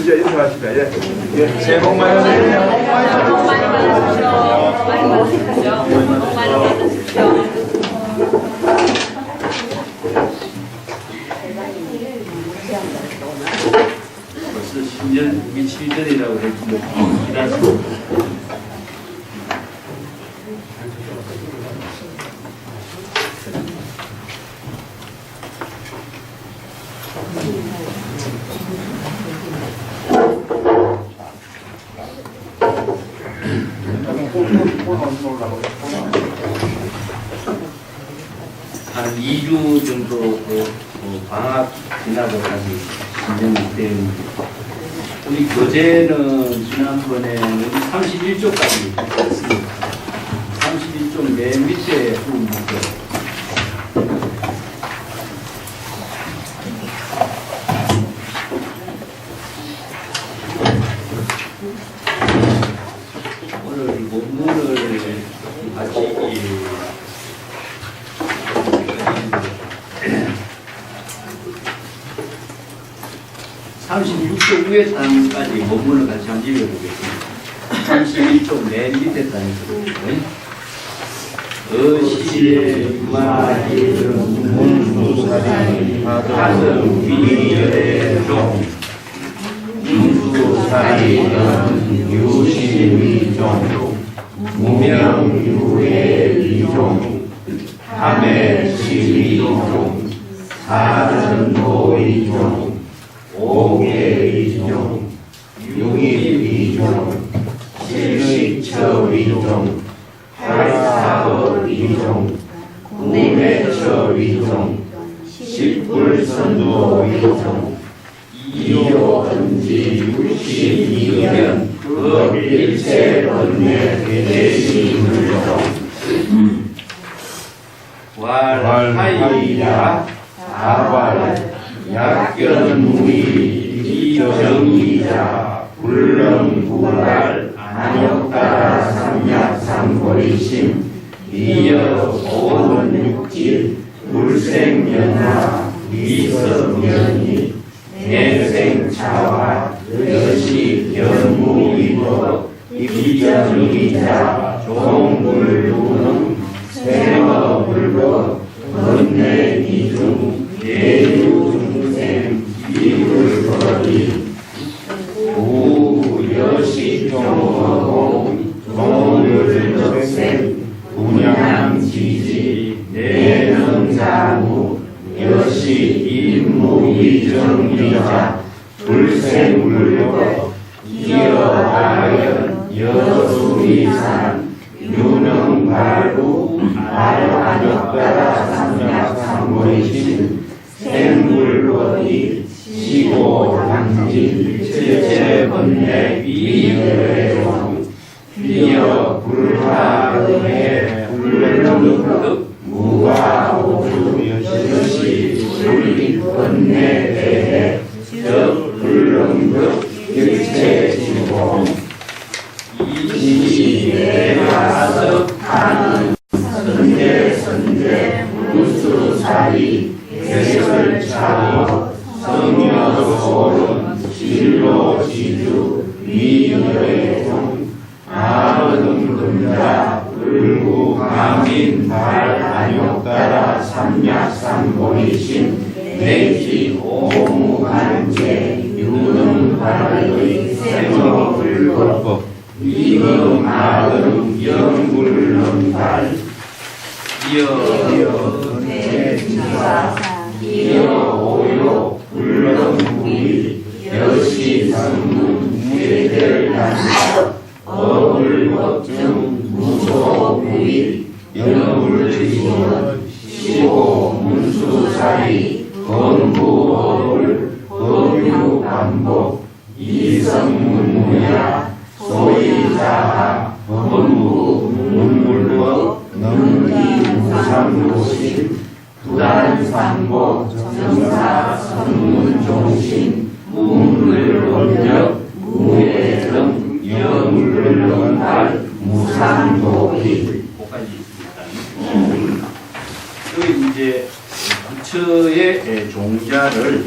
이제 인사하시다. 예. 새해 복 많이 받으세요. 복 많이 받으십시오. 많이 받으십시오. 복 많이 받으십시오. 벌써 10년 미칠 전이라고 했는데 일하시고 한 2주 정도 방학 지나고 다시 진행이 된 우리 교재는 지난번에 31쪽까지 했습니다. 31쪽 맨 밑에 부분부터 오늘 이 본문을 같이 36쪽 위에 단까지 본문을 같이 한번 읽어보겠습니다. 31쪽 맨 밑에 단에서 어시의 유아이름 문수살이 가슴 위열의 종 문수살이는 유심이종 무명유의 이종 함의 시이종 사른노이종 오계이종 육입이종 실식처이종 팔사거이종 구매처이종 십불선도이종 이요언지 62년 법일체 번뇌 대시물종 walhaia 아발 약견무의 이정이자 불렁구발 안역따라 삼약삼거리심 이어 오원육질 물생연화 미성연이 내생차와 여시 연무이법 이정이자 종불루능 생어불법 건네이중 대유중생 이불거리 우여시종어공 종을적생 분양지지 내능자무 여시 임무이정리자 불생불법 이어하연 여수이산 유능발구 알안역따라 삼약삼거리심 생불거리 시고당진 실체번뇌 이열애종 비여 불화의해 불능극 무가오주 여시 불익번뇌대해 적 불능극 일체시공 이시내가석하는 선제 무수사리 개설차고 성녀소론 진로지주 위열애종 아른금자 을구가민 발안역따라 삼약삼보리심 내지 오무간제 유능발의 생어불법 이금아름 영불능발 이어내지사 이어오요 불능구이 여시성문 대결단사 어불법정 무소구이 영불지원 시고 문수사리 건부어불 법유반복 이성문무야 소이자하 법무 문물법 능기무상도심 부단상복 정사선문종신 문물법력 무예정 영물론발 무상도기 까지 있습니다. 여기 이제 부처의 종자를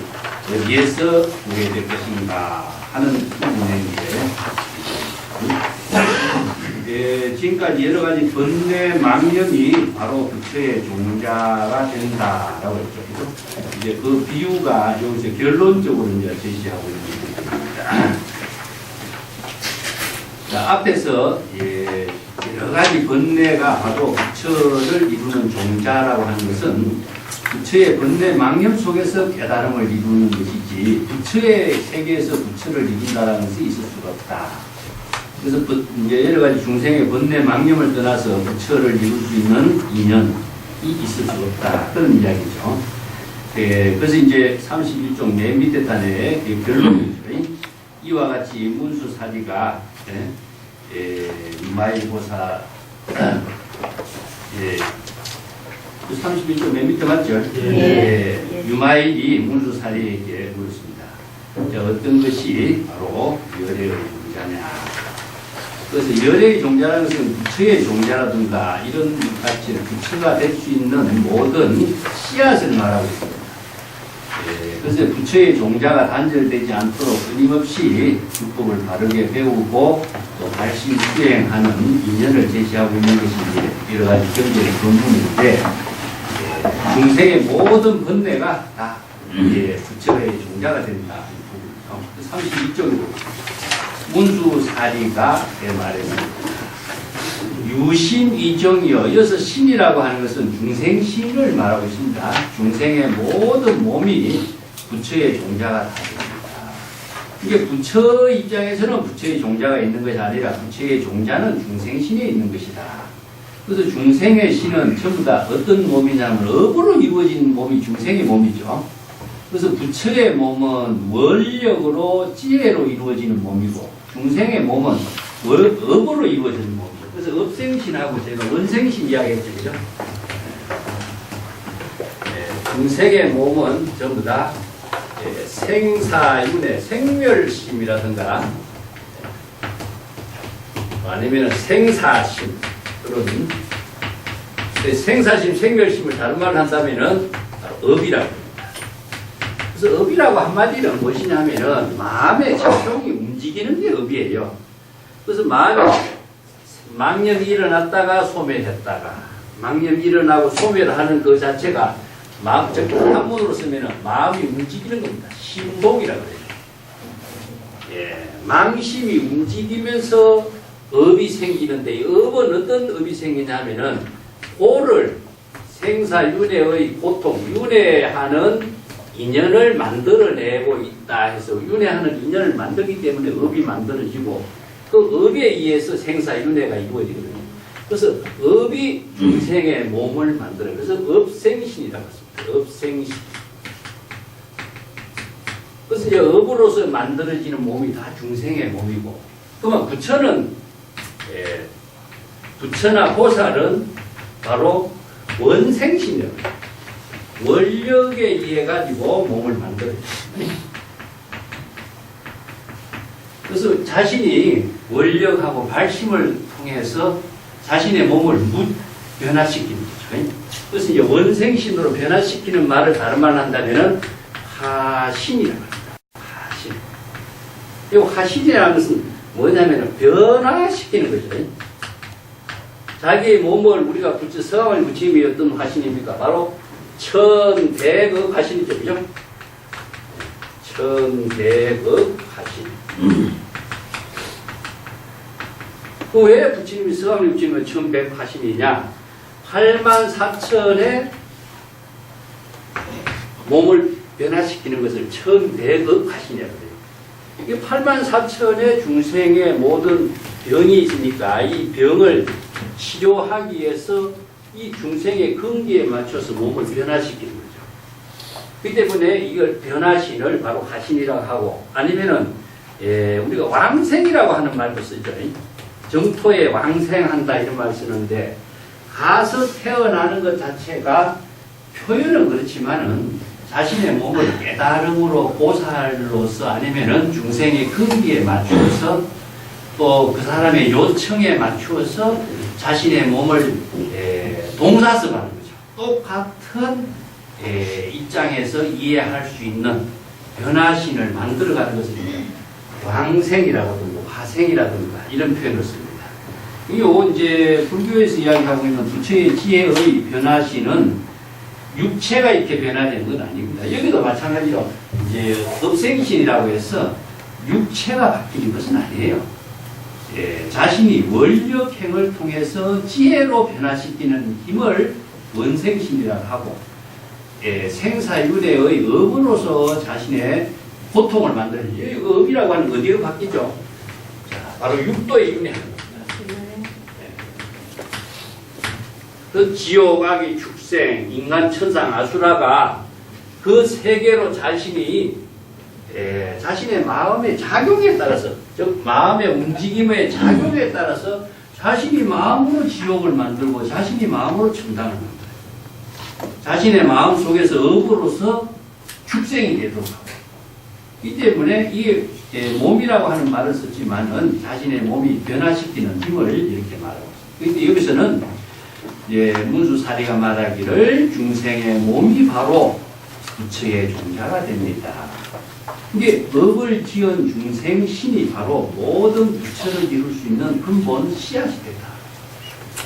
어디에서 구해야 될 것인가 하는 부분인데, 지금까지 여러 가지 번뇌 망념이 바로 부처의 종자가 된다라고 했죠. 그죠? 이제 그 비유가 여기서 결론적으로 이제 제시하고 있는 부분입니다. 자, 앞에서 여러 가지 번뇌가 바로 부처를 이루는 종자라고 하는 것은 부처의 번뇌 망념 속에서 깨달음을 이루는 것이지 부처의 세계에서 부처를 이룬다는 것이 있을 수가 없다. 그래서 이제 여러 가지 중생의 번뇌 망념을 떠나서 부처를 이룰 수 있는 인연이 있을 수 없다. 그런 이야기죠. 그래서 이제 31종 맨 밑에 단에 결론이죠. 이와 같이 문수사리가 유마일보사 31종 맨 밑에 맞죠? 유마일이 문수사리에게 물었습니다. 어떤 것이 바로 열애의 종자냐? 그래서 열애의 종자라는 것은 부처의 종자라든가 이런 같이 부처가 될 수 있는 모든 씨앗을 말하고 있습니다. 그래서 부처의 종자가 단절되지 않도록 끊임없이 불법을 바르게 배우고 또 발심 수행하는 인연을 제시하고 있는 것이 이제 여러 가지 경전의 근본인데, 중생의 모든 번뇌가 다 부처의 종자가 된다. 32쪽으로 문수사리가 말했습니다. 유심이정이여. 이어서 신이라고 하는 것은 중생신을 말하고 있습니다. 중생의 모든 몸이 부처의 종자가 다 됩니다. 이게 부처 입장에서는 부처의 종자가 있는 것이 아니라 부처의 종자는 중생신에 있는 것이다. 그래서 중생의 신은 전부 다 어떤 몸이냐면 업으로 이루어진 몸이 중생의 몸이죠. 그래서 부처의 몸은 원력으로 지혜로 이루어지는 몸이고, 중생의 몸은 업으로 이루어지는 몸이죠. 그래서 업생신하고 제가 원생신 이야기했죠. 그죠? 중생의 몸은 전부 다 생사윤회, 생멸심이라든가 아니면 생사심, 그런 생사심, 생멸심을 다른 말로 한다면은 업이라고 합니다. 그래서 업이라고 한마디는 무엇이냐면은 마음의 작용이 움직이는 게 업이에요. 그래서 망념이 일어났다가 소멸했다가, 망념이 일어나고 소멸하는 그 자체가 마음, 즉 한문으로 쓰면은 마음이 움직이는 겁니다. 심동이라고 해요. 망심이 움직이면서 업이 생기는데, 이 업은 어떤 업이 생기냐면은 고를 생사윤회의 고통, 윤회하는 인연을 만들어내고 있다 해서 윤회하는 인연을 만들기 때문에 업이 만들어지고, 그 업에 의해서 생사윤회가 이루어지거든요. 그래서 업이 중생의 몸을 만들어요. 그래서 업생신이라고 했습니다. 업생신. 그래서 이제 업으로서 만들어지는 몸이 다 중생의 몸이고, 그러면 부처나 보살은 바로 원생신이라고 해요. 원력에 의해 가지고 몸을 만들어요. 그래서 자신이 원력하고 발심을 통해서 자신의 몸을 변화시키는 거죠. 그래서 이제 원생신으로 변화시키는 말을 다른 말로 한다면은 하신이라고 합니다. 하신. 이 하신이라는 것은 뭐냐면은 변화시키는 거죠. 자기의 몸을 우리가 성을 붙임이 어떤 하신입니까? 바로 천대급 하신이죠. 그죠? 천대급 하신. 그 왜 부처님이 성을 붙이면 천백 하신이냐? 84,000의 몸을 변화시키는 것을 천대급 하신이라고 해요. 이게 84,000의 중생의 모든 병이 있으니까 이 병을 치료하기 위해서 이 중생의 근기에 맞춰서 몸을 변화시키는 거죠. 그렇기 때문에 이걸 변화신을 바로 하신이라고 하고, 아니면은 우리가 왕생이라고 하는 말도 쓰죠. 정토에 왕생한다 이런 말 쓰는데, 가서 태어나는 것 자체가 표현은 그렇지만은 자신의 몸을 깨달음으로 보살로서 아니면은 중생의 근기에 맞추어서 또 그 사람의 요청에 맞추어서 자신의 몸을 동사습하는 거죠. 똑같은 입장에서 이해할 수 있는 변화신을 만들어가는 것을 왕생이라든가 화생이라든가 이런 표현을 씁니다. 요 이제 불교에서 이야기하고 있는 부처의 지혜의 변화신은 육체가 이렇게 변화되는 건 아닙니다. 여기도 마찬가지로 이제 업생신이라고 해서 육체가 바뀌는 것은 아니에요. 자신이 원력행을 통해서 지혜로 변화시키는 힘을 원생신이라고 하고, 생사윤회의 업으로서 자신의 고통을 만드는, 이 업이라고 하는 어디로 바뀌죠? 자, 바로 육도에 윤회하는 겁니다. 그 지옥, 악의 축생, 인간, 천상, 아수라가 그 세계로 자신이 자신의 마음의 작용에 따라서, 즉 마음의 움직임의 작용에 따라서 자신이 마음으로 지옥을 만들고 자신이 마음으로 천당을 만들어요. 자신의 마음 속에서 업으로서 축생이 되도록 하고, 이 때문에 이 몸이라고 하는 말을 썼지만은 자신의 몸이 변화시키는 힘을 이렇게 말하고 있습니다. 그런데 여기서는 문수사리가 말하기를 중생의 몸이 바로 부처의 종자가 됩니다. 이게 업을 지은 중생신이 바로 모든 부처를 이룰 수 있는 근본 씨앗이 된다.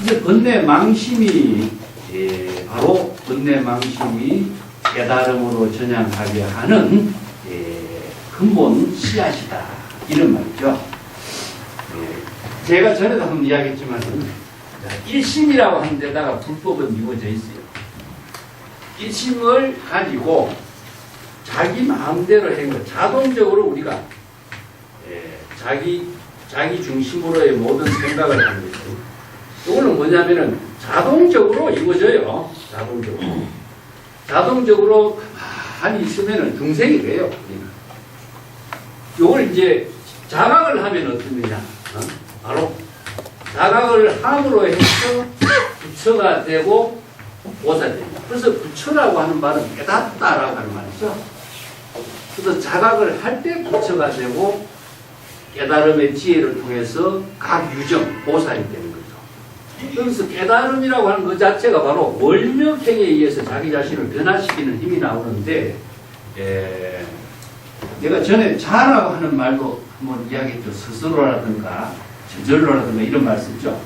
이제 번뇌망심이 바로 번뇌망심이 깨달음으로 전향하게 하는 근본 씨앗이다. 이런 말이죠. 제가 전에도 한번 이야기했지만 일심이라고 하는 데다가 불법은 이루어져 있어요. 일심을 가지고 자기 마음대로 한 것, 자동적으로 우리가 자기 중심으로의 모든 생각을 하는 거죠. 이거는 뭐냐면은 자동적으로 이루어져요. 자동적으로 가만히 있으면은 중생이 돼요. 이걸 이제 자각을 하면 어떤 거냐? 바로 자각을 함으로 해서 부처가 되고 보살이 됩니다. 그래서 부처라고 하는 말은 깨닫다라고 하는 말이죠. 그래서 자각을 할 때 부처가 되고 깨달음의 지혜를 통해서 각 유정, 보살이 되는 거죠. 그래서 깨달음이라고 하는 것 자체가 바로 원력행에 의해서 자기 자신을 변화시키는 힘이 나오는데, 내가 전에 자라고 하는 말도 한번 이야기했죠. 스스로라든가 저절로라든가 이런 말 쓰죠.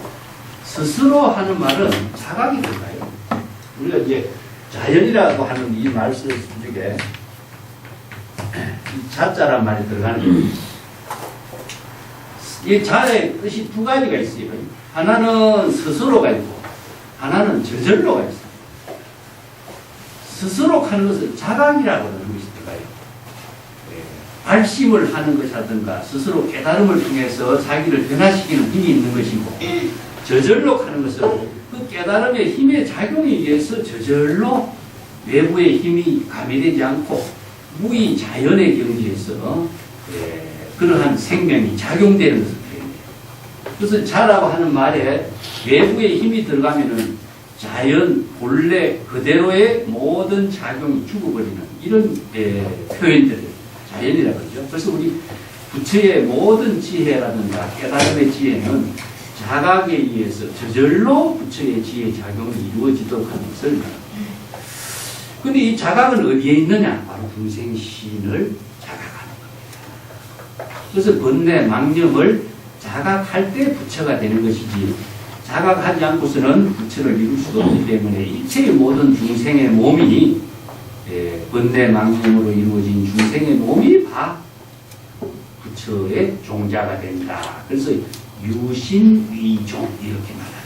스스로 하는 말은 자각이 들어가요. 우리가 이제 자연이라고 하는 이 말 쓸 적에 자자란 말이 들어가는 거예요. 이 자의 뜻이 두 가지가 있어요. 하나는 스스로가 있고 하나는 저절로가 있어요. 스스로 하는 것을 자각이라고 하는 것이 들어가요. 발심을 하는 것이라든가 스스로 깨달음을 통해서 자기를 변화시키는 힘이 있는 것이고, 저절로 하는 것은 그 깨달음의 힘의 작용에 의해서 저절로 외부의 힘이 가미되지 않고 무의 자연의 경지에서 그러한 생명이 작용되는 것을 표현해요. 그래서 자라고 하는 말에 외부의 힘이 들어가면은 자연 본래 그대로의 모든 작용이 죽어버리는 이런 표현들을 자연이라고 하죠. 그래서 우리 부처의 모든 지혜라든가 깨달음의 지혜는 자각에 의해서 저절로 부처의 지혜 작용이 이루어지도록 하는 것을 말합니다. 근데 이 자각은 어디에 있느냐? 바로 중생신을 자각하는 겁니다. 그래서 번뇌, 망념을 자각할 때 부처가 되는 것이지, 자각하지 않고서는 부처를 이룰 수가 없기 때문에 일체의 모든 중생의 몸이 번뇌, 망념으로 이루어진 중생의 몸이 부처의 종자가 된다. 그래서 유신위종 이렇게 말합니다.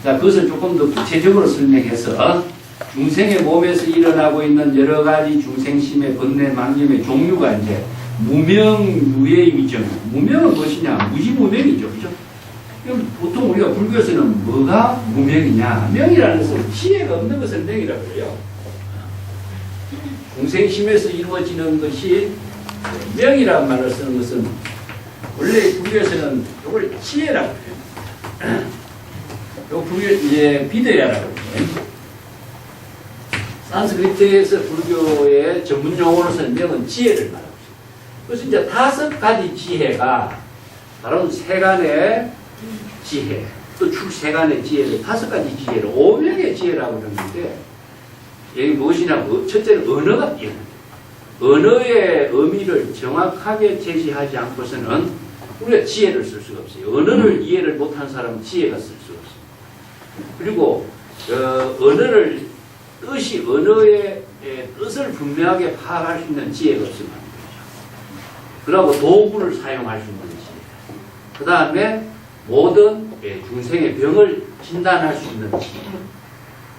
자, 그것을 조금 더 구체적으로 설명해서 중생의 몸에서 일어나고 있는 여러 가지 중생심의 번뇌, 망념의 종류가 이제 무명유의 위정. 무명은 무엇이냐? 무지무명이죠. 그죠? 보통 우리가 불교에서는 뭐가 무명이냐? 명이라는 것은 지혜가 없는 것을 명이라고 그래요. 중생심에서 이루어지는 것이 명이라는 말을 쓰는 것은 원래 불교에서는 이걸 지혜라고 해요. 요 불교 이제 비대야라고 해요. 산스크리트에서 불교의 전문 용어로서는 명은 지혜를 말합니다. 그래서 이제 5가지 지혜가 바로 세간의 지혜, 또 출세간의 지혜를 5가지 지혜를 오명의 지혜라고 하는데, 여기 무엇이냐, 첫째는 언어가 뛰어난 거예요. 언어의 의미를 정확하게 제시하지 않고서는 우리가 지혜를 쓸 수가 없어요. 언어를 이해를 못한 사람은 지혜가 쓸 수가 없어요. 그리고 언어의 뜻을 분명하게 파악할 수 있는 지혜가 없으면 안 되죠. 그리고 도구를 사용할 수 있는 지혜. 그 다음에 모든 중생의 병을 진단할 수 있는 지혜.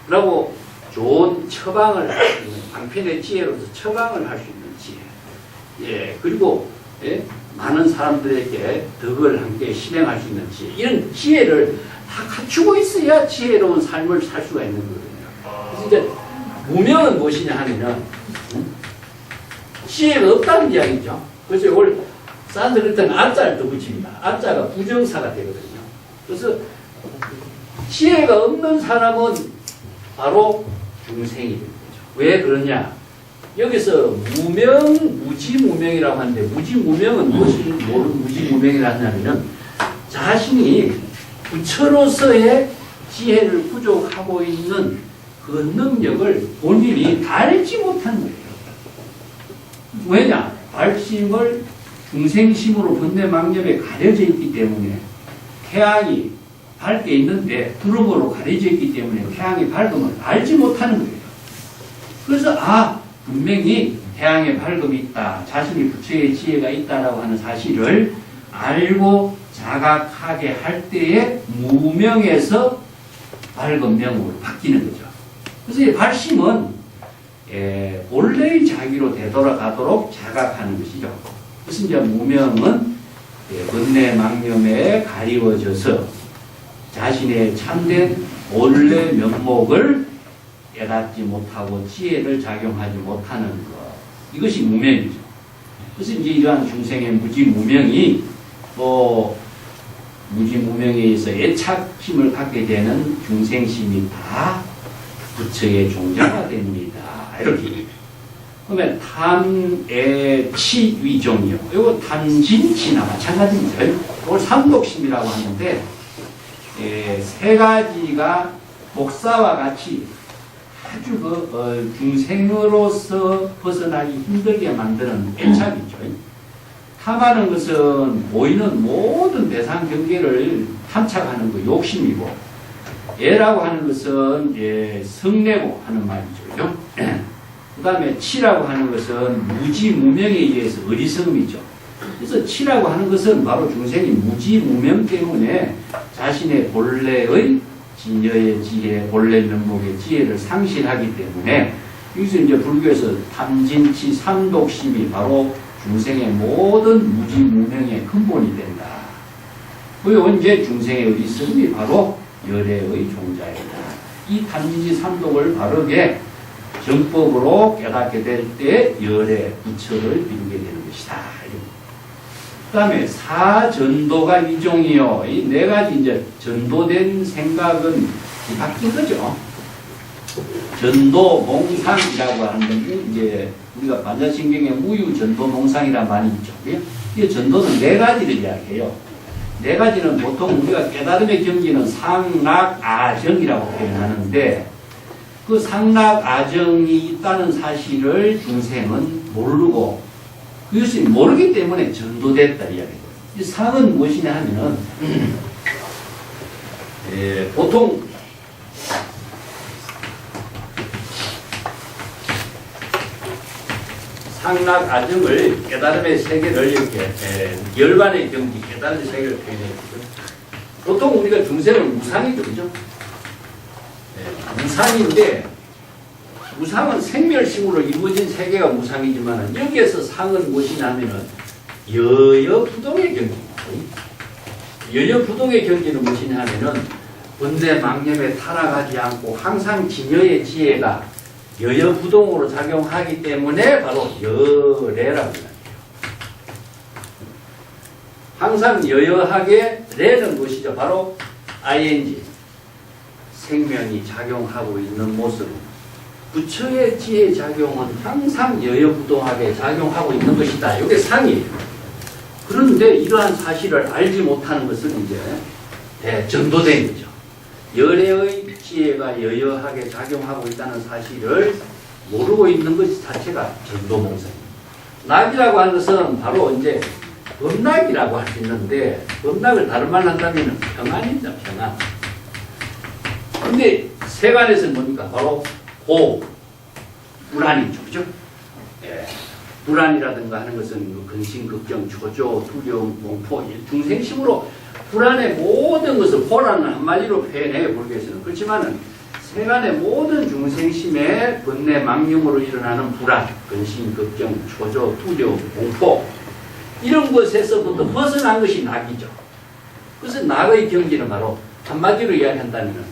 그리고 좋은 처방을 할 수 있는, 방편의 지혜로서 처방을 할 수 있는 지혜. 그리고 많은 사람들에게 덕을 함께 실행할 수 있는 지혜. 이런 지혜를 다 갖추고 있어야 지혜로운 삶을 살 수가 있는 거거든요. 그래서 이제 무명은 무엇이냐 하면은 지혜가 없다는 이야기죠. 그래서 이걸 산스크리트는 아자를 더 붙입니다. 아자가 부정사가 되거든요. 그래서 지혜가 없는 사람은 바로 중생이 되는 거죠. 왜 그러냐? 여기서 무지무명이라고 하는데, 무지무명은 무엇이 무지무명이라 하냐면은 자신이 부처로서의 지혜를 부족하고 있는 그 능력을 본인이 알지 못한 거예요. 왜냐? 발심을 중생심으로 번뇌망념에 가려져 있기 때문에, 태양이 밝게 있는데 구름으로 가려져 있기 때문에 태양의 밝음을 알지 못하는 거예요. 그래서 분명히 태양의 밝음이 있다, 자신이 부처의 지혜가 있다라고 하는 사실을 알고 자각하게 할 때에 무명에서 밝은 명으로 바뀌는 거죠. 그래서 이 발심은 본래의 자기로 되돌아가도록 자각하는 것이죠. 그래서 이제 무명은 번뇌 망념에 가리워져서 자신의 참된 본래 면목을 깨닫지 못하고 지혜를 작용하지 못하는 것, 이것이 무명이죠. 그래서 이제 이러한 중생의 무지무명이 무지무명에 의해서 애착심을 갖게 되는 중생심이 다 부처의 종자가 됩니다. 이렇게. 그러면 탐애치위종이요. 이거 탐진치나 마찬가지입니다. 이걸 삼독심이라고 하는데, 세 가지가 복사와 같이 아주 중생으로서 벗어나기 힘들게 만드는 애착이죠. 탐하는 것은 보이는 모든 대상 경계를 탐착하는 거, 욕심이고, 애라고 하는 것은 성내고 하는 말이죠. 그 다음에 치라고 하는 것은 무지무명에 의해서 어리석음이죠. 그래서 치라고 하는 것은 바로 중생이 무지무명 때문에 자신의 본래의 진여의 지혜, 본래 면목의 지혜를 상실하기 때문에, 여기서 이제 불교에서 탐진치 삼독심이 바로 중생의 모든 무지무명의 근본이 된다. 그 언제 중생의 어리석음이 바로 열애의 종자이다. 이 탐진치 삼독을 바르게 정법으로 깨닫게 될 때 열애, 부처를 이루게 되는 것이다. 그 다음에 사전도가 이종이요. 이 네 가지 이제 전도된 생각은 바뀐 거죠. 전도 몽상이라고 하는 건 이제 우리가 반자신경에 무유 전도 몽상이란 말이 있죠. 이 전도는 네 가지를 이야기해요. 네 가지는 보통 우리가 깨달음의 경지는 상락아정이라고 표현하는데, 그 상락아정이 있다는 사실을 중생은 모르고, 그것이 모르기 때문에 전도됐다 이야기예요. 이 상은 무엇이냐 하면은 보통 상락아정을 깨달음의 세계를 이렇게 열반의 경지, 깨달음의 세계를 표현했거든요. 보통 우리가 중생은 무상이죠, 그죠? 무상인데, 무상은 생멸심으로 이루어진 세계가 무상이지만, 여기에서 상은 무엇이냐 하면은 여여부동의 경지입니다. 여여부동의 경지는 무엇이냐 하면은 번뇌 망념에 타락하지 않고 항상 진여의 지혜가 여여부동으로 작용하기 때문에 바로 여래라고 해요. 항상 여여하게, 레는 무엇이죠? 바로 ing, 생명이 작용하고 있는 모습. 부처의 지혜 작용은 항상 여여부동하게 작용하고 있는 것이다. 이게 상이에요. 그런데 이러한 사실을 알지 못하는 것은 이제 전도된 거죠. 열애의 지혜가 여여하게 작용하고 있다는 사실을 모르고 있는 것 자체가 전도몽사입니다. 낙이라고 하는 것은 바로 이제 범낙이라고 할 수 있는데, 범낙을 다른 말로 한다면 평안입니다. 평안. 근데 세간에서는 뭡니까? 바로 불안이죠. 그죠? 예. 불안이라든가 하는 것은 근심, 걱정, 초조, 두려움, 공포, 중생심으로 불안의 모든 것을 보라는 한마디로 표현해 볼겠습니다. 그렇지만은 세간의 모든 중생심의 번뇌, 망념으로 일어나는 불안, 근심, 걱정, 초조, 두려움, 공포, 이런 것에서부터 벗어난 것이 낙이죠. 그래서 낙의 경지는 바로 한마디로 이야기한다면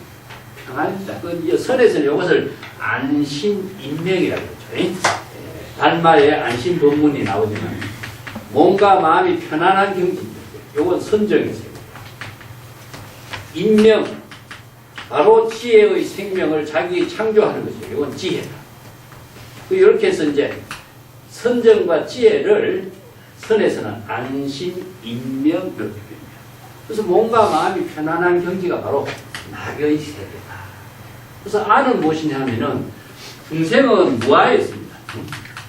평안입니다. 그 선에서는 이것을 안심인명이라고 그러죠. 달마에 안심법문이 나오지만 몸과 마음이 편안한 경지입니다. 이건 선정에서요. 인명, 바로 지혜의 생명을 자기 창조하는 것이에요. 이건 지혜다. 이렇게 해서 이제 선정과 지혜를 선에서는 안심, 인명 이렇게 표현해요. 그래서 몸과 마음이 편안한 경지가 바로 낙의 세계다. 그래서 안은 무엇이냐 하면은 중생은 무아에 있습니다.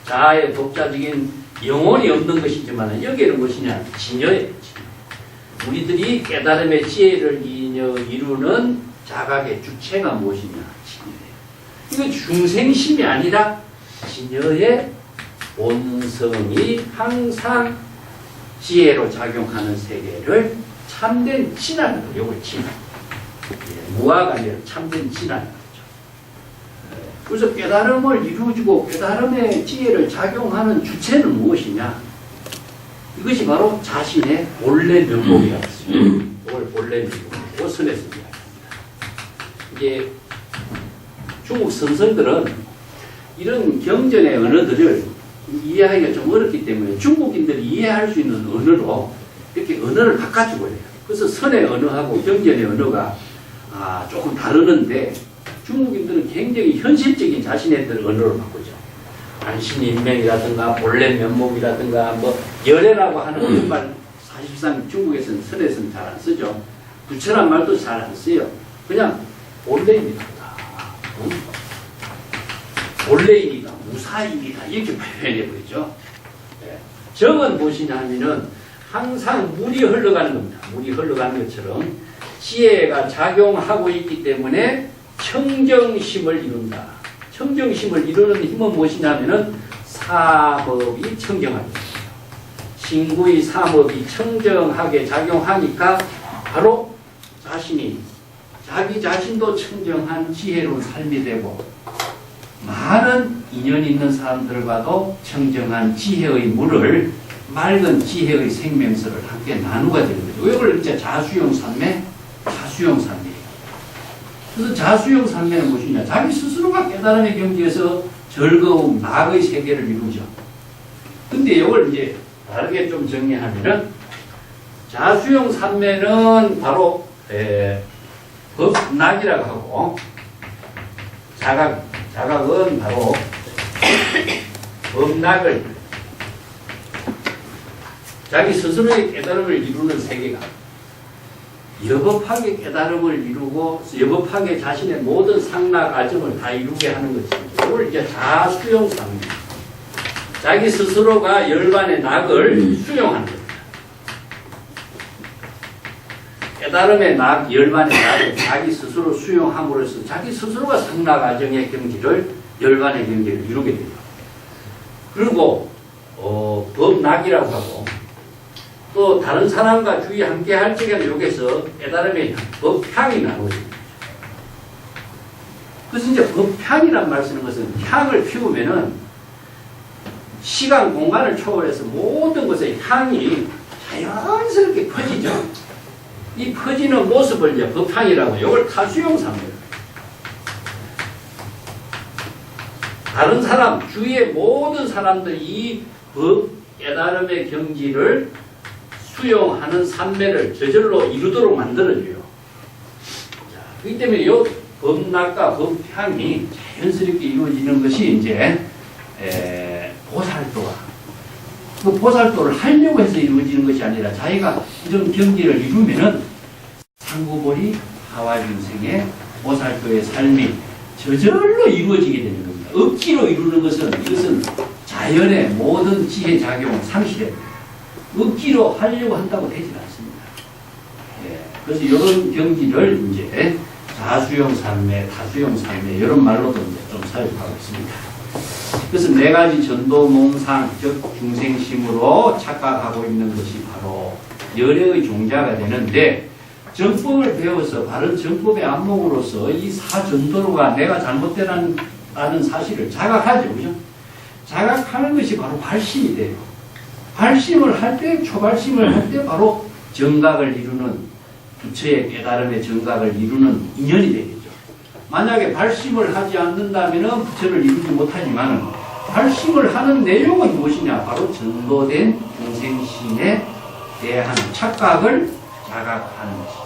자아의 독자적인 영혼이 없는 것이지만 여기에는 무엇이냐? 진여예요. 우리들이 깨달음의 지혜를 이루는 자각의 주체가 무엇이냐? 진여예요. 이건 중생심이 아니라 진여의 본성이 항상 지혜로 작용하는 세계를 참된 진하는 거예요. 이걸 진하. 무아가 아니라 참된 진하는 거죠. 그래서 깨달음을 이루어주고 깨달음의 지혜를 작용하는 주체는 무엇이냐? 이것이 바로 자신의 본래 면목이라고 했습니다. 이걸 본래 면목, 오선에서 이야기합니다. 이게 중국 선생들은 이런 경전의 언어들을 이해하기가 좀 어렵기 때문에 중국인들이 이해할 수 있는 언어로 이렇게 언어를 바꿔주고 해요. 그래서 선의 언어하고 경전의 언어가 조금 다르는데 중국인들은 굉장히 현실적인 자신의들 언어를 바꾸죠. 안심인명이라든가 본래 면목이라든가 뭐 열애라고 하는 그런 말 사실상 중국에서는 선에서는 잘 안 쓰죠. 부처란 말도 잘 안 써요. 그냥 본래입니다. 본래이니까 무사이니까 이렇게 표현해 보이죠. 네. 정은 무엇이냐 하면은 항상 물이 흘러가는 겁니다. 물이 흘러가는 것처럼 지혜가 작용하고 있기 때문에 청정심을 이룬다. 청정심을 이루는 힘은 무엇이냐면은 사법이 청정하게 됩니다. 신구의 사법이 청정하게 작용하니까 바로 자신이 자기 자신도 청정한 지혜로운 삶이 되고 많은 인연 있는 사람들과도 청정한 지혜의 물을 맑은 지혜의 생명수를 함께 나누게 되는 거죠. 이걸 이제 자수용 산매, 자수용 산매예요. 그래서 자수용 산매는 무엇이냐? 자기 스스로가 깨달음의 경지에서 즐거움, 낙의 세계를 이루죠. 근데 이걸 이제 다르게 좀 정리하면은 자수용 산매는 바로 법낙이라고 하고 자각은 바로 법낙을 자기 스스로의 깨달음을 이루는 세계가 여법하게 깨달음을 이루고 여법하게 자신의 모든 상락 아점을 다 이루게 하는 것입니다. 이걸 이제 자수용 산매. 자기 스스로가 열반의 낙을 수용하는 겁니다. 깨달음의 낙, 열반의 낙을 자기 스스로 수용함으로써 자기 스스로가 상락 아정의 경지를 열반의 경지를 이루게 됩니다. 그리고 법낙이라고 하고 또 다른 사람과 주의 함께 할 적에는 여기서 깨달음의 법향이 나오습니다. 그래서 이제 법향이란 말 쓰는 것은 향을 피우면은 시간, 공간을 초월해서 모든 것의 향이 자연스럽게 퍼지죠. 이 퍼지는 모습을 이제 법향이라고 해요. 이걸 타수용사입니다. 다른 사람, 주위의 모든 사람들이 이 법, 깨달음의 경지를 수용하는 산매를 저절로 이루도록 만들어줘요. 그렇기 때문에 이 법낙과 법향이 자연스럽게 이루어지는 것이 이제 보살도가 그 보살도를 하려고 해서 이루어지는 것이 아니라 자기가 이런 경지를 이루면은 상구보리 하와중생의 보살도의 삶이 저절로 이루어지게 되는 겁니다. 억지로 이루는 것은 이것은 자연의 모든 지혜 작용을 상실해요. 억지로 하려고 한다고 되지 않습니다. 예, 그래서 이런 경지를 이제 자수용 삶의, 타수용 삶의 이런 말로도 이제 좀 사용하고 있습니다. 그래서 네 가지 전도 몽상, 즉 중생심으로 착각하고 있는 것이 바로 열애의 종자가 되는데, 정법을 배워서 바른 정법의 안목으로서 이 사전도로가 내가 잘못되다는 사실을 자각하죠. 그죠? 자각하는 것이 바로 발심이 돼요. 발심을 할 때, 초발심을 할 때 바로 정각을 이루는, 부처의 깨달음의 정각을 이루는 인연이 되겠죠. 만약에 발심을 하지 않는다면 부처를 이루지 못하지만, 발심을 하는 내용은 무엇이냐? 바로 전도된 중생심에 대한 착각을 자각하는 것이죠.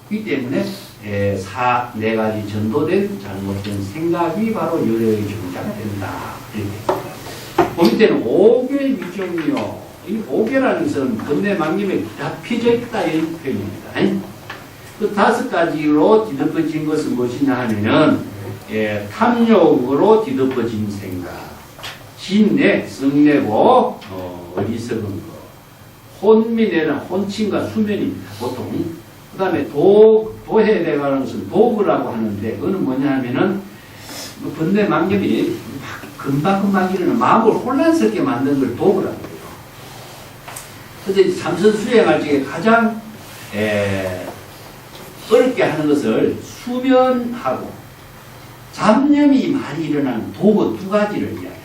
그렇기 때문에 네 가지 전도된 잘못된 생각이 바로 열애의 종자가 된다. 이렇게. 볼 때는 오계 위정이요. 이 오계라는 것은 번뇌망념에 잡혀져 있다 이런 표현입니다. 그 다섯 가지로 뒤덮어진 것은 무엇이냐 하면은 탐욕으로 뒤덮어진 생각, 진내, 성내고 어리석은 것, 혼미내는 혼침과 수면입니다. 보통. 그 다음에 도해내가는 것은 도구라고 하는데, 그거는 뭐냐 하면은 번뇌망념이 금방금방 일어나는 마음을 혼란스럽게 만드는 걸 도구라고 해요. 그래서 참선 수행할 적에 가장 어렵게 하는 것을 수면하고 잡념이 많이 일어나는 도구 두 가지를 이야기합니다.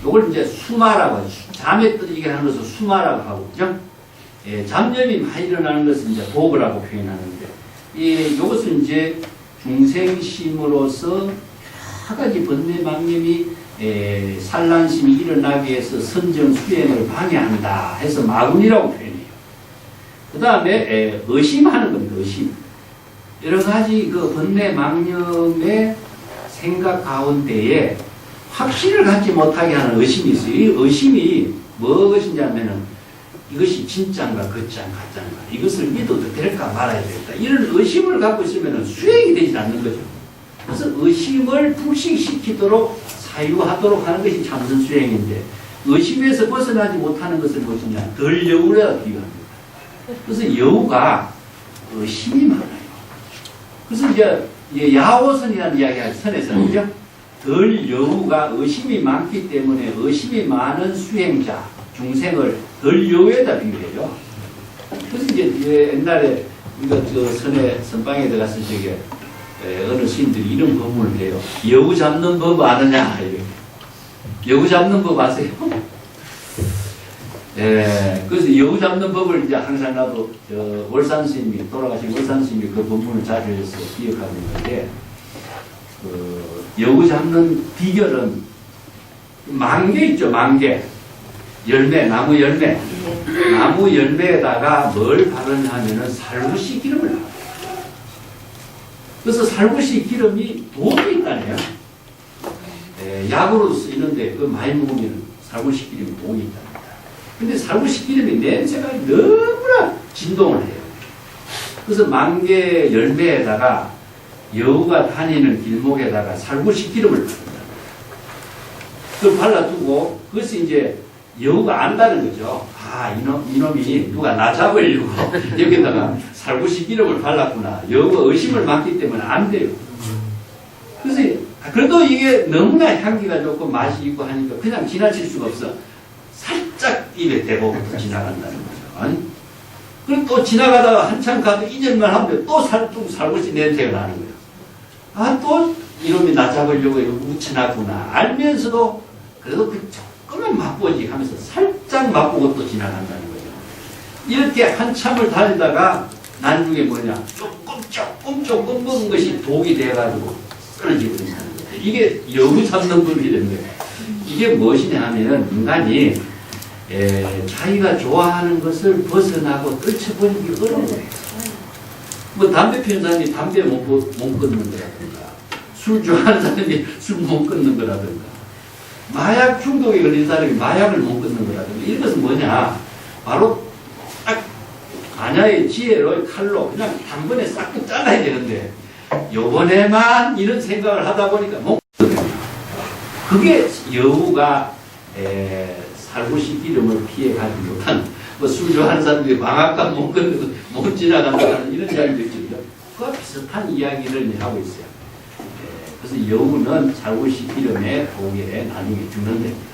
이걸 이제 수마라고 하죠. 잠에 떨어지게 하는 것을 수마라고 하고, 그죠? 잡념이 많이 일어나는 것은 이제 도구라고 표현하는데, 이것은 이제 중생심으로서 여러 가지 번뇌망념이 산란심이 일어나기 위해서 선정 수행을 방해한다 해서 마군이라고 표현해요. 그 다음에 의심하는 겁니다. 의심. 여러 가지 그 번뇌망념의 생각 가운데에 확신을 갖지 못하게 하는 의심이 있어요. 이 의심이 무엇인지 하면은 이것이 진짜인가 거짜인가 가짜인가, 이것을 믿어도 될까 말아야 될까, 이런 의심을 갖고 있으면 수행이 되지 않는 거죠. 그래서 의심을 불식시키도록 사유하도록 하는 것이 참선 수행인데, 의심에서 벗어나지 못하는 것은 무엇이냐? 덜 여우라 비유합니다. 그래서 여우가 의심이 많아요. 그래서 이제 야오선이라는 이야기가 선에서는, 그죠? 덜 여우가 의심이 많기 때문에 의심이 많은 수행자, 중생을 덜 여우에다 비유해요. 그래서 이제 옛날에 우리가 저 선방에 들어갔을 적에 어느 스님들이 이런 법문을 해요. 여우 잡는 법 아느냐? 이렇게. 여우 잡는 법 아세요? 그래서 여우 잡는 법을 이제 항상 나도 월산 스님이, 돌아가신 월산 스님이 그 법문을 자주 해서 기억하는 건데, 여우 잡는 비결은 만개 있죠, 만개. 열매, 나무 열매. 나무 열매에다가 뭘 바르냐 하면은 살구씨 기름을 바르요. 그래서 살구씨 기름이 독이 있다네요. 약으로 쓰이는데 그 많이 먹으면 살구씨 기름이 독이 있답니다. 근데 살구씨 기름이 냄새가 너무나 진동을 해요. 그래서 만개 열매에다가 여우가 다니는 길목에다가 살구씨 기름을 바른다. 그걸 발라두고, 그것이 이제 여우가 안다는 거죠. 아, 이놈이 누가 나 잡으려고 여기다가 살구씨 기름을 발랐구나. 여우가 의심을 받기 때문에 안 돼요. 그래서 그래도 이게 너무나 향기가 좋고 맛이 있고 하니까 그냥 지나칠 수가 없어. 살짝 입에 대고 지나간다는 거죠. 아니? 그리고 또 지나가다가 한참 가도 이전만 하면 또 살구씨 냄새가 나는 거예요. 아, 또 이놈이 나 잡으려고 묻혀놨구나. 알면서도 그래도 그 조금만 맛보지 하면서 살짝 맛보고 또 지나간다는 거죠. 이렇게 한참을 다니다가 나중에 뭐냐, 조금 먹은 것이 독이 돼가지고 쓰러지고 있는 거예요. 이게 여우 잡는 법이 되는 거예요. 이게 무엇이냐 하면 인간이 자기가 좋아하는 것을 벗어나고 떨쳐버리기 어려운 거예요. 뭐 담배 피우는 사람이 담배 못 끊는 거라든가, 술 좋아하는 사람이 술 못 끊는 거라든가, 마약 중독에 걸린 사람이 마약을 못 끊는 거라든가, 이런 것은 뭐냐, 바로 딱 아냐의 지혜로 칼로 그냥 단번에 싹둑 잘라야 되는데, 요번에만 이런 생각을 하다 보니까 못 그게 여우가 살구시 기름을 피해가지 못한 술 좋아하는 사람들이 방앗간 못 지나간다는 이런 이야기도 있죠. 그와 비슷한 이야기를 하고 있어요. 그래서 여우는 살구시 기름에 독에 나중에 죽는 됩니다.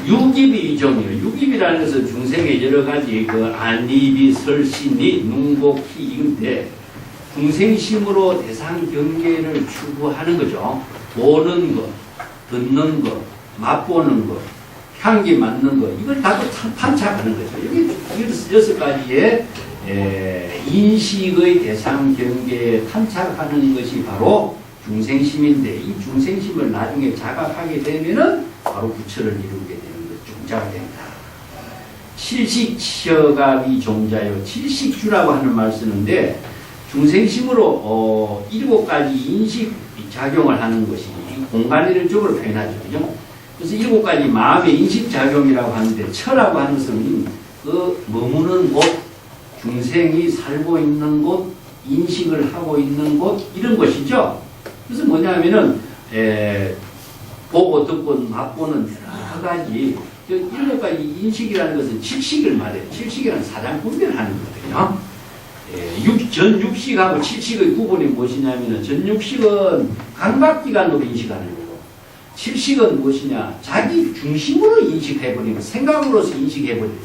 유깁이 이종이에요. 유깁이라는 것은 중생의 여러 가지 안리비, 설신이, 능곡희 이건데 중생심으로 대상 경계를 추구하는 거죠. 보는 것, 듣는 것, 맛보는 것, 향기 맡는 것 이걸 다 판착하는 거죠. 여기 6가지의 인식의 대상 경계에 탄착하는 것이 바로 중생심인데 이 중생심을 나중에 자각하게 되면은 바로 부처를 이루게 되는 것, 종자가 됩니다. 칠식처갑이 종자요. 칠식주라고 하는 말 쓰는데 중생심으로 7가지 인식 작용을 하는 것이 공간이를 쪽으로 표현하죠. 그죠? 그래서 7가지 마음의 인식 작용이라고 하는데 처라고 하는 것은 그 머무는 곳, 중생이 살고 있는 곳, 인식을 하고 있는 곳 이런 것이죠. 그래서 뭐냐면은 보고 듣고 맛보는 여러 가지 7가지 인식이라는 것은 칠식을 말해요. 칠식이라는 사장 분별하는 거거든요. 전육식하고 칠식의 구분이 무엇이냐면 전육식은 감각기관으로 인식하는 거고 칠식은 무엇이냐 자기 중심으로 인식해버리는 생각으로서 인식해버리는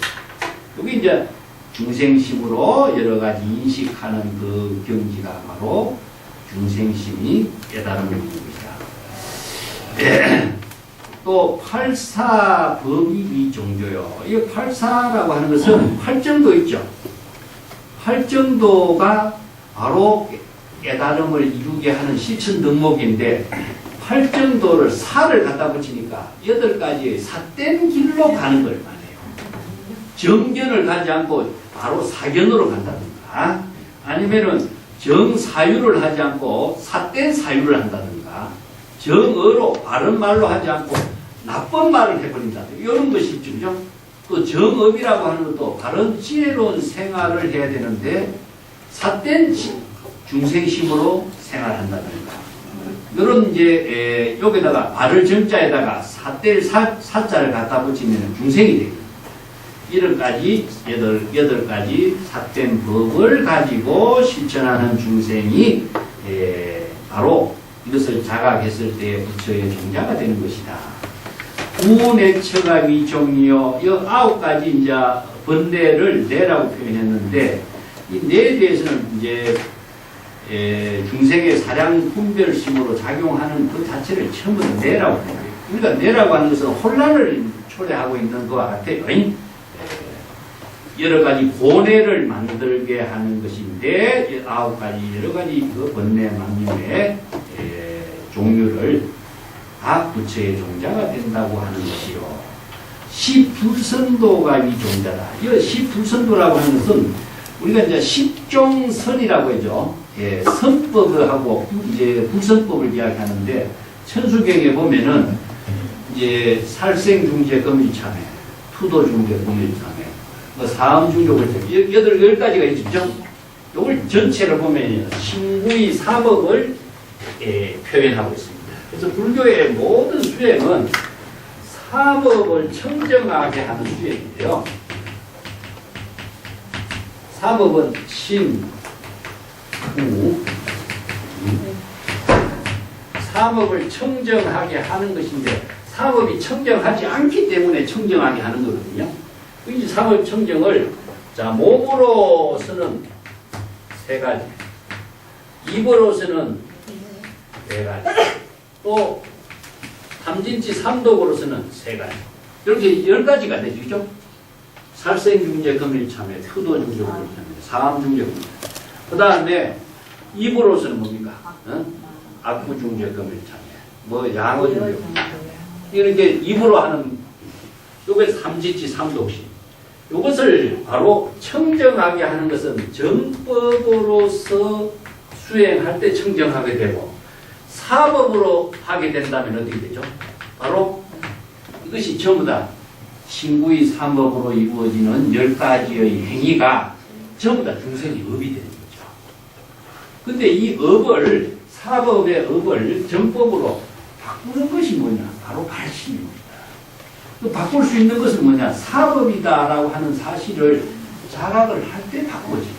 여기 이제 중생심으로 여러 가지 인식하는 그 경지가 바로 중생심이 깨달음을 이루는 것이다. 또 팔사법이 종교요. 이 팔사라고 하는 것은 팔정도 있죠. 팔정도가 바로 깨달음을 이루게 하는 실천 덕목인데 팔정도를 사를 갖다 붙이니까 8가지의 삿된 길로 가는 걸 말해요. 정견을 가지 않고 바로 사견으로 간다든가 아니면은 정사유를 하지 않고 삿된 사유를 한다든가 정어로 바른 말로 하지 않고 나쁜 말을 해버린다든가 이런 것이 있죠. 그죠? 또 정업이라고 하는 것도 바른 지혜로운 생활을 해야 되는데 삿된 중생심으로 생활한다든가 이런 이제 여기다가 바를 정자에다가 삿될 사자를 갖다 붙이면 중생이 됩니다. 8가지 삿된 법을 가지고 실천하는 중생이 바로 이것을 자각했을 때 부처의 종자가 되는 것이다. 구내처가 위종이요. 이 9가지 이제 번뇌를 내라고 표현했는데 이 내에 대해서는 이제 중생의 사량 분별심으로 작용하는 그 자체를 처음부터 내라고 해요. 그러니까 내라고 하는 것은 혼란을 초래하고 있는 것과 같아요. 여러 가지 고뇌를 만들게 하는 것인데 9가지 여러 가지 그 번뇌 만림의 종류를 다 부처의 종자가 된다고 하는 것이요. 십불선도가 이 종자다. 이 십불선도라고 하는 것은 우리가 이제 십종선이라고 하죠. 선법하고 이제 불선법을 이야기하는데 천수경에 보면은 이제 살생중재 금일참회, 투도중재 금일참회, 사음중재 10가지가 있죠. 이걸 전체를 보면 신구의 사법을 표현하고 있습니다. 그래서 불교의 모든 수행은 사법을 청정하게 하는 수행인데요. 사법은 신, 구, 사법을 청정하게 하는 것인데 사법이 청정하지 않기 때문에 청정하게 하는 거거든요. 이 사법 청정을 몸으로서는 3가지, 입으로서는 4가지, 또 삼진치 삼독으로서는 3가지. 이렇게 10가지가 되죠. 살생중재 금일참회, 투도중재 금일참회, 사암중재 금일참회. 그 다음에 입으로서는 뭡니까? 악구중재 금일참회, 양어중재 금일참회. 이렇게 입으로 하는 요게 삼진치 삼독시. 이것을 바로 청정하게 하는 것은 정법으로서 수행할 때 청정하게 되고 사법으로 하게 된다면 어떻게 되죠? 바로 이것이 전부 다 신구의 삼법으로 이루어지는 10가지의 행위가 전부 다 중생이 업이 되는 거죠. 근데 이 업을, 사법의 업을 정법으로 바꾸는 것이 뭐냐? 바로 발심입니다. 그 바꿀 수 있는 것은 뭐냐? 사법이다라고 하는 사실을 자각을 할 때 바꿔지죠.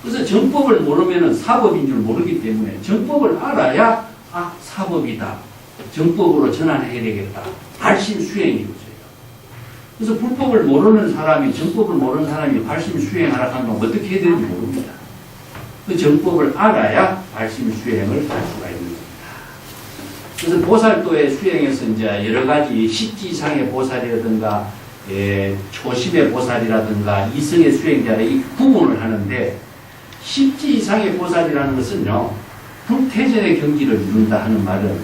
그래서 정법을 모르면 사법인 줄 모르기 때문에 정법을 알아야 아, 사법이다. 정법으로 전환해야 되겠다. 발심 수행이 거죠. 그래서 불법을 모르는 사람이, 정법을 모르는 사람이 발심 수행하라 하면 어떻게 해야 되는지 모릅니다. 그 정법을 알아야 발심 수행을 할 수가 있는 겁니다. 그래서 보살도의 수행에서 이제 여러 가지 십지상의 보살이라든가, 초심의 보살이라든가, 이성의 수행자를 이 구분을 하는데, 십지 이상의 보살이라는 것은요, 불태전의 경지를 이룬다 하는 말은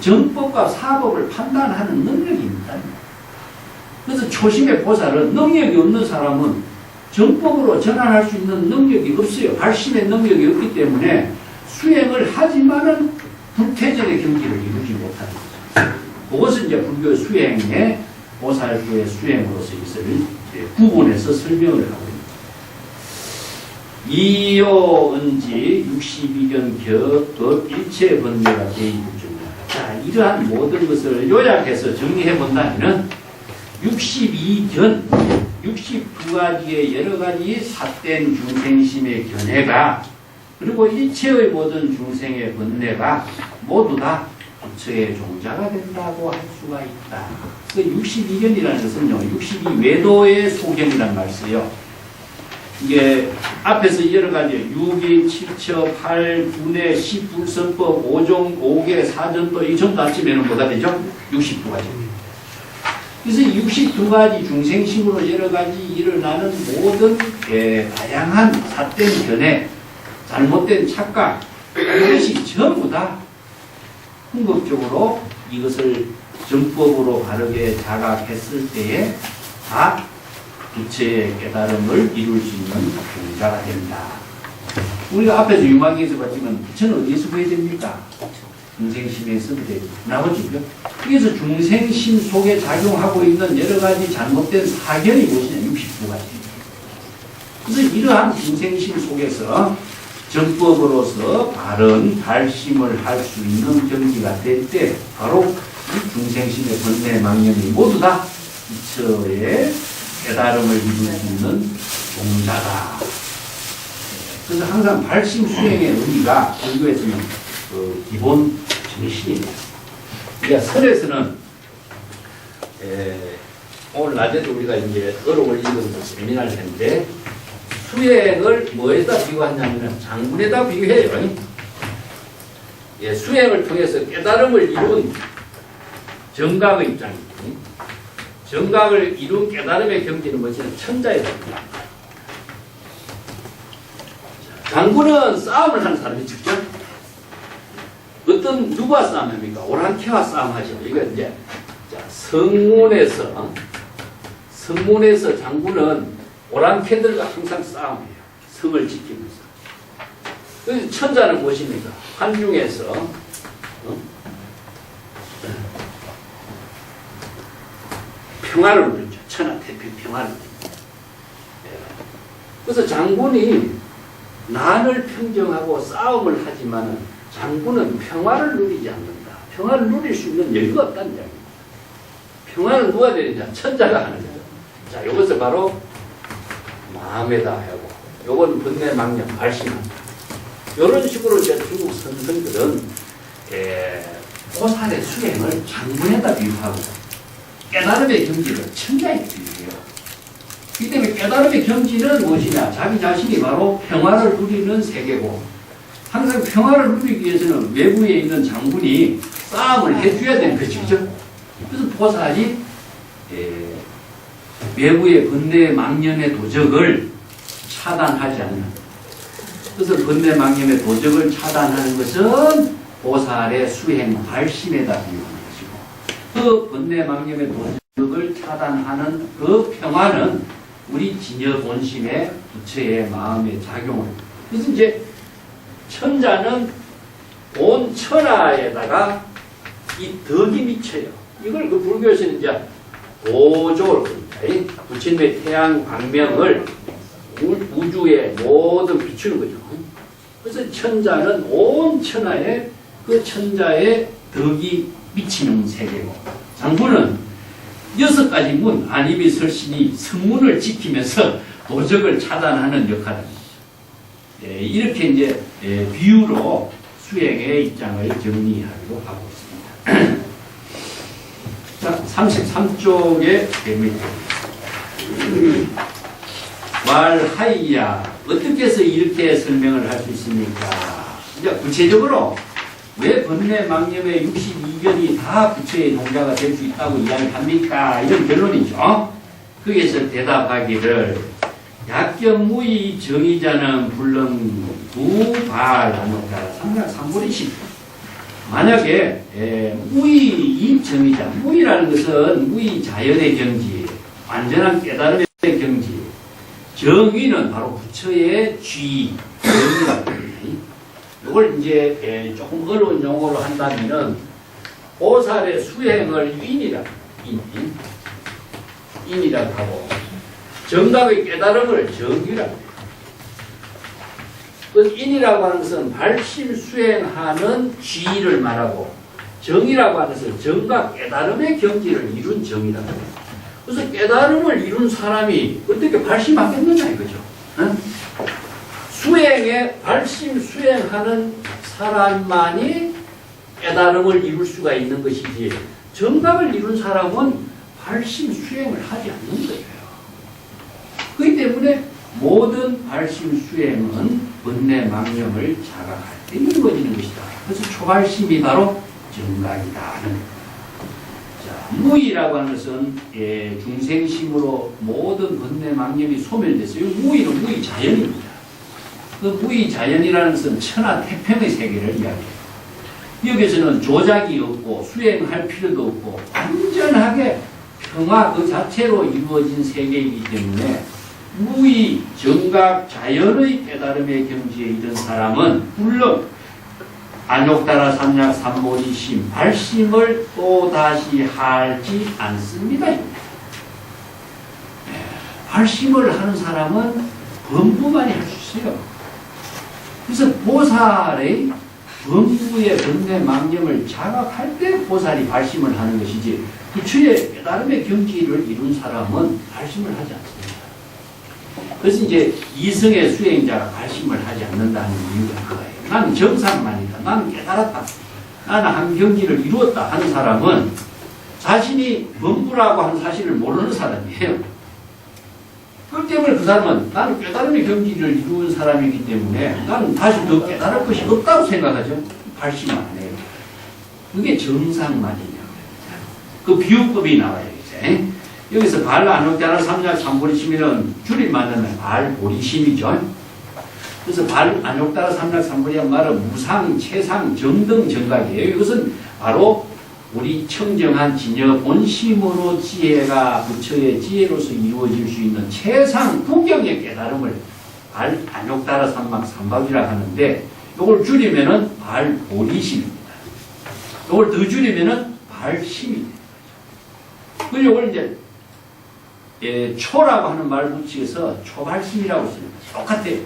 정법과 사법을 판단하는 능력입니다. 그래서 초심의 보살은 능력이 없는 사람은 정법으로 전환할 수 있는 능력이 없어요. 발심의 능력이 없기 때문에 수행을 하지만은 불태전의 경지를 이루지 못하는 거죠. 그것은 이제 불교 수행의 보살도의 수행으로서 이것을 구분해서 설명을 하고 있습니다. 이요은지 62견 격법 일체 번뇌가 대입중이다. 자, 이러한 모든 것을 요약해서 정리해 본다면 62견, 62가지의 여러 가지 삿된 중생심의 견해가 그리고 일체의 모든 중생의 번뇌가 모두 다 부처의 종자가 된다고 할 수가 있다. 그 62견이라는 것은요, 62외도의 소견이란 말 써요. 이게 앞에서 여러 가지 6인, 7처, 8, 9내, 10, 불선법, 5종, 5개, 사전도 이 전부 합치면 뭐가 되죠? 62가지. 그래서 62가지 중생심으로 여러 가지 일어나는 모든 다양한 삿된 견해, 잘못된 착각, 이것이 전부 다 궁극적으로 이것을 정법으로 바르게 자각했을 때에 다 부처의 깨달음을 이룰 수 있는 종자가 된다. 우리가 앞에서 유마기에서 봤지만 부처는 어디에서 보여야 됩니까? 중생심에서 나오지요. 그래서 중생심 속에 작용하고 있는 여러 가지 잘못된 사견이 무엇이냐? 69가지입니다. 그래서 이러한 중생심 속에서 정법으로서 바른 발심을 할 수 있는 경지가 될 때 바로 이 중생심의 번뇌 망념이 모두 다 부처의 깨달음을 이룰 수 있는 종자다. 그래서 항상 발심 수행의 의미가 불교에서는 그 기본 정신입니다. 그러니까 설에서는 오늘 낮에도 우리가 이제 어록을 읽으면서 세미나를 했는데 수행을 뭐에다 비교하냐면 장군에다 비교해요. 수행을 통해서 깨달음을 이룬 정각의 입장입니다. 정각을 이룬 깨달음의 경지는 뭐냐면 천자에 됩니다. 장군은 싸움을 하는 사람이 직접 어떤 누구와 싸움합니까? 오랑캐와 싸움하죠. 이거 이제 성문에서 장군은 오랑캐들과 항상 싸움해요. 성을 지키면서. 그래서 천자는 무엇입니까? 한중에서 평화를 누리죠. 천하태평 평화를 누립니다. 그래서 장군이 난을 평정하고 싸움을 하지만 장군은 평화를 누리지 않는다. 평화를 누릴 수 있는 여유가 없다는 이야기입니다. 평화는 누가 되느냐? 천자가 하는 거죠. 자, 이것을 바로 마음에다 하고, 요건 번뇌 망념, 발심한다. 이런 식으로 이제 중국 선생들은 보살의 수행을 장군에다 비유하고 깨달음의 경지를 천자에 비유해요. 이 때문에 깨달음의 경지는 무엇이냐? 자기 자신이 바로 평화를 누리는 세계고 항상 평화를 누리기 위해서는 외부에 있는 장군이 싸움을 해줘야 되는 거죠. 그래서 보살이 외부의 번뇌 망념의 도적을 차단하지 않는, 그래서 번뇌 망념의 도적을 차단하는 것은 보살의 수행 발심에다 비유하는 것이고, 그 번뇌 망념의 도적을 차단하는 그 평화는 우리 진여 본심의 부처의 마음의 작용을. 그래서 이제 천자는 온 천하에다가 이 덕이 미쳐요. 이걸 그 불교에서는 이제 도조를 부처님의 태양 광명을 우주에 모든 비추는 거죠. 그래서 천자는 온 천하에 그 천자의 덕이 비치는 세계고, 장부는 6가지 문, 안입이 설신이 성문을 지키면서 도적을 차단하는 역할을 합니다. 이렇게 이제 비유로 수행의 입장을 정리하기로 하고 있습니다. 자, 33쪽에 됩니다. 말하이야, 어떻게 해서 이렇게 설명을 할 수 있습니까? 이제 구체적으로 왜 번뇌망념의 62견이 다 부처의 동자가 될 수 있다고 이야기합니까? 이런 결론이죠. 거기에서 대답하기를 약견무의 정의자는 불능 두발하는가 삼각삼불이십. 만약에 무의 정의자, 무의라는 것은 무의 자연의 경지, 완전한 깨달음의 경지, 정의는 바로 부처의 쥐, 정의라고 합니다. 이걸 이제 조금 어려운 용어로 한다면은 보살의 수행을 인이라고 하고, 정답의 깨달음을 정의라고 해요. 그 인이라고 하는 것은 발심 수행하는 쥐를 말하고, 정의라고 하는 것은 정과 깨달음의 경지를 이룬 정의라고 해요. 그래서 깨달음을 이룬 사람이 어떻게 발심하겠느냐 이거죠. 응? 수행에 발심 수행하는 사람만이 깨달음을 이룰 수가 있는 것이지, 정답을 이룬 사람은 발심 수행을 하지 않는 거예요. 그렇기 때문에 모든 발심 수행은 번뇌망념을 자각할 때 이루어지는 것이다. 그래서 초발심이 바로 정각이다 하는 거예요. 자, 무의라고 하는 것은 중생심으로 모든 번뇌망념이 소멸됐어요. 무의는 무의 자연입니다. 그 무의 자연이라는 것은 천하 태평의 세계를 이야기해요. 여기서는 조작이 없고 수행할 필요도 없고 완전하게 평화 그 자체로 이루어진 세계이기 때문에 무의 정각 자연의 깨달음의 경지에 이른 사람은 물론 안욕따라 삼약 삼보리심 발심을 또다시 하지 않습니다. 발심을 하는 사람은 범부만이 할 수 있어요. 그래서 보살의 범부의 번뇌망념을 자각할 때 보살이 발심을 하는 것이지, 부처의 깨달음의 경지를 이룬 사람은 발심을 하지 않습니다. 그래서 이제 이성의 수행자가 발심을 하지 않는다는 이유가 그거예요. 나는 정상만이다. 나는 깨달았다. 나는 한 경지를 이루었다 하는 사람은 자신이 범부라고 하는 사실을 모르는 사람이에요. 그렇기 때문에 그 사람은 나는 깨달음의 경지를 이룬 사람이기 때문에 나는 다시 더 깨달을 것이 없다고 생각하죠. 발심을 안 해요. 그게 정상만이냐. 그 비유법이 나와요. 이제. 여기서 발안욕따라 삼약 삼보리심이는 줄임말하면 발보리심이죠. 그래서 발안욕따라 삼약 삼보리란 말은 무상, 최상, 정등, 정각이에요. 이것은 바로 우리 청정한 진여 본심으로 지혜가 부처의 지혜로서 이루어질 수 있는 최상 구경의 깨달음을 발안욕따라 삼막 삼박이라 하는데, 이걸 줄이면은 발보리심입니다. 이걸 더 줄이면은 발심입니다. 그리고 이걸 이제 초라고 하는 말 붙여서 초발심이라고 씁니다. 똑같아요.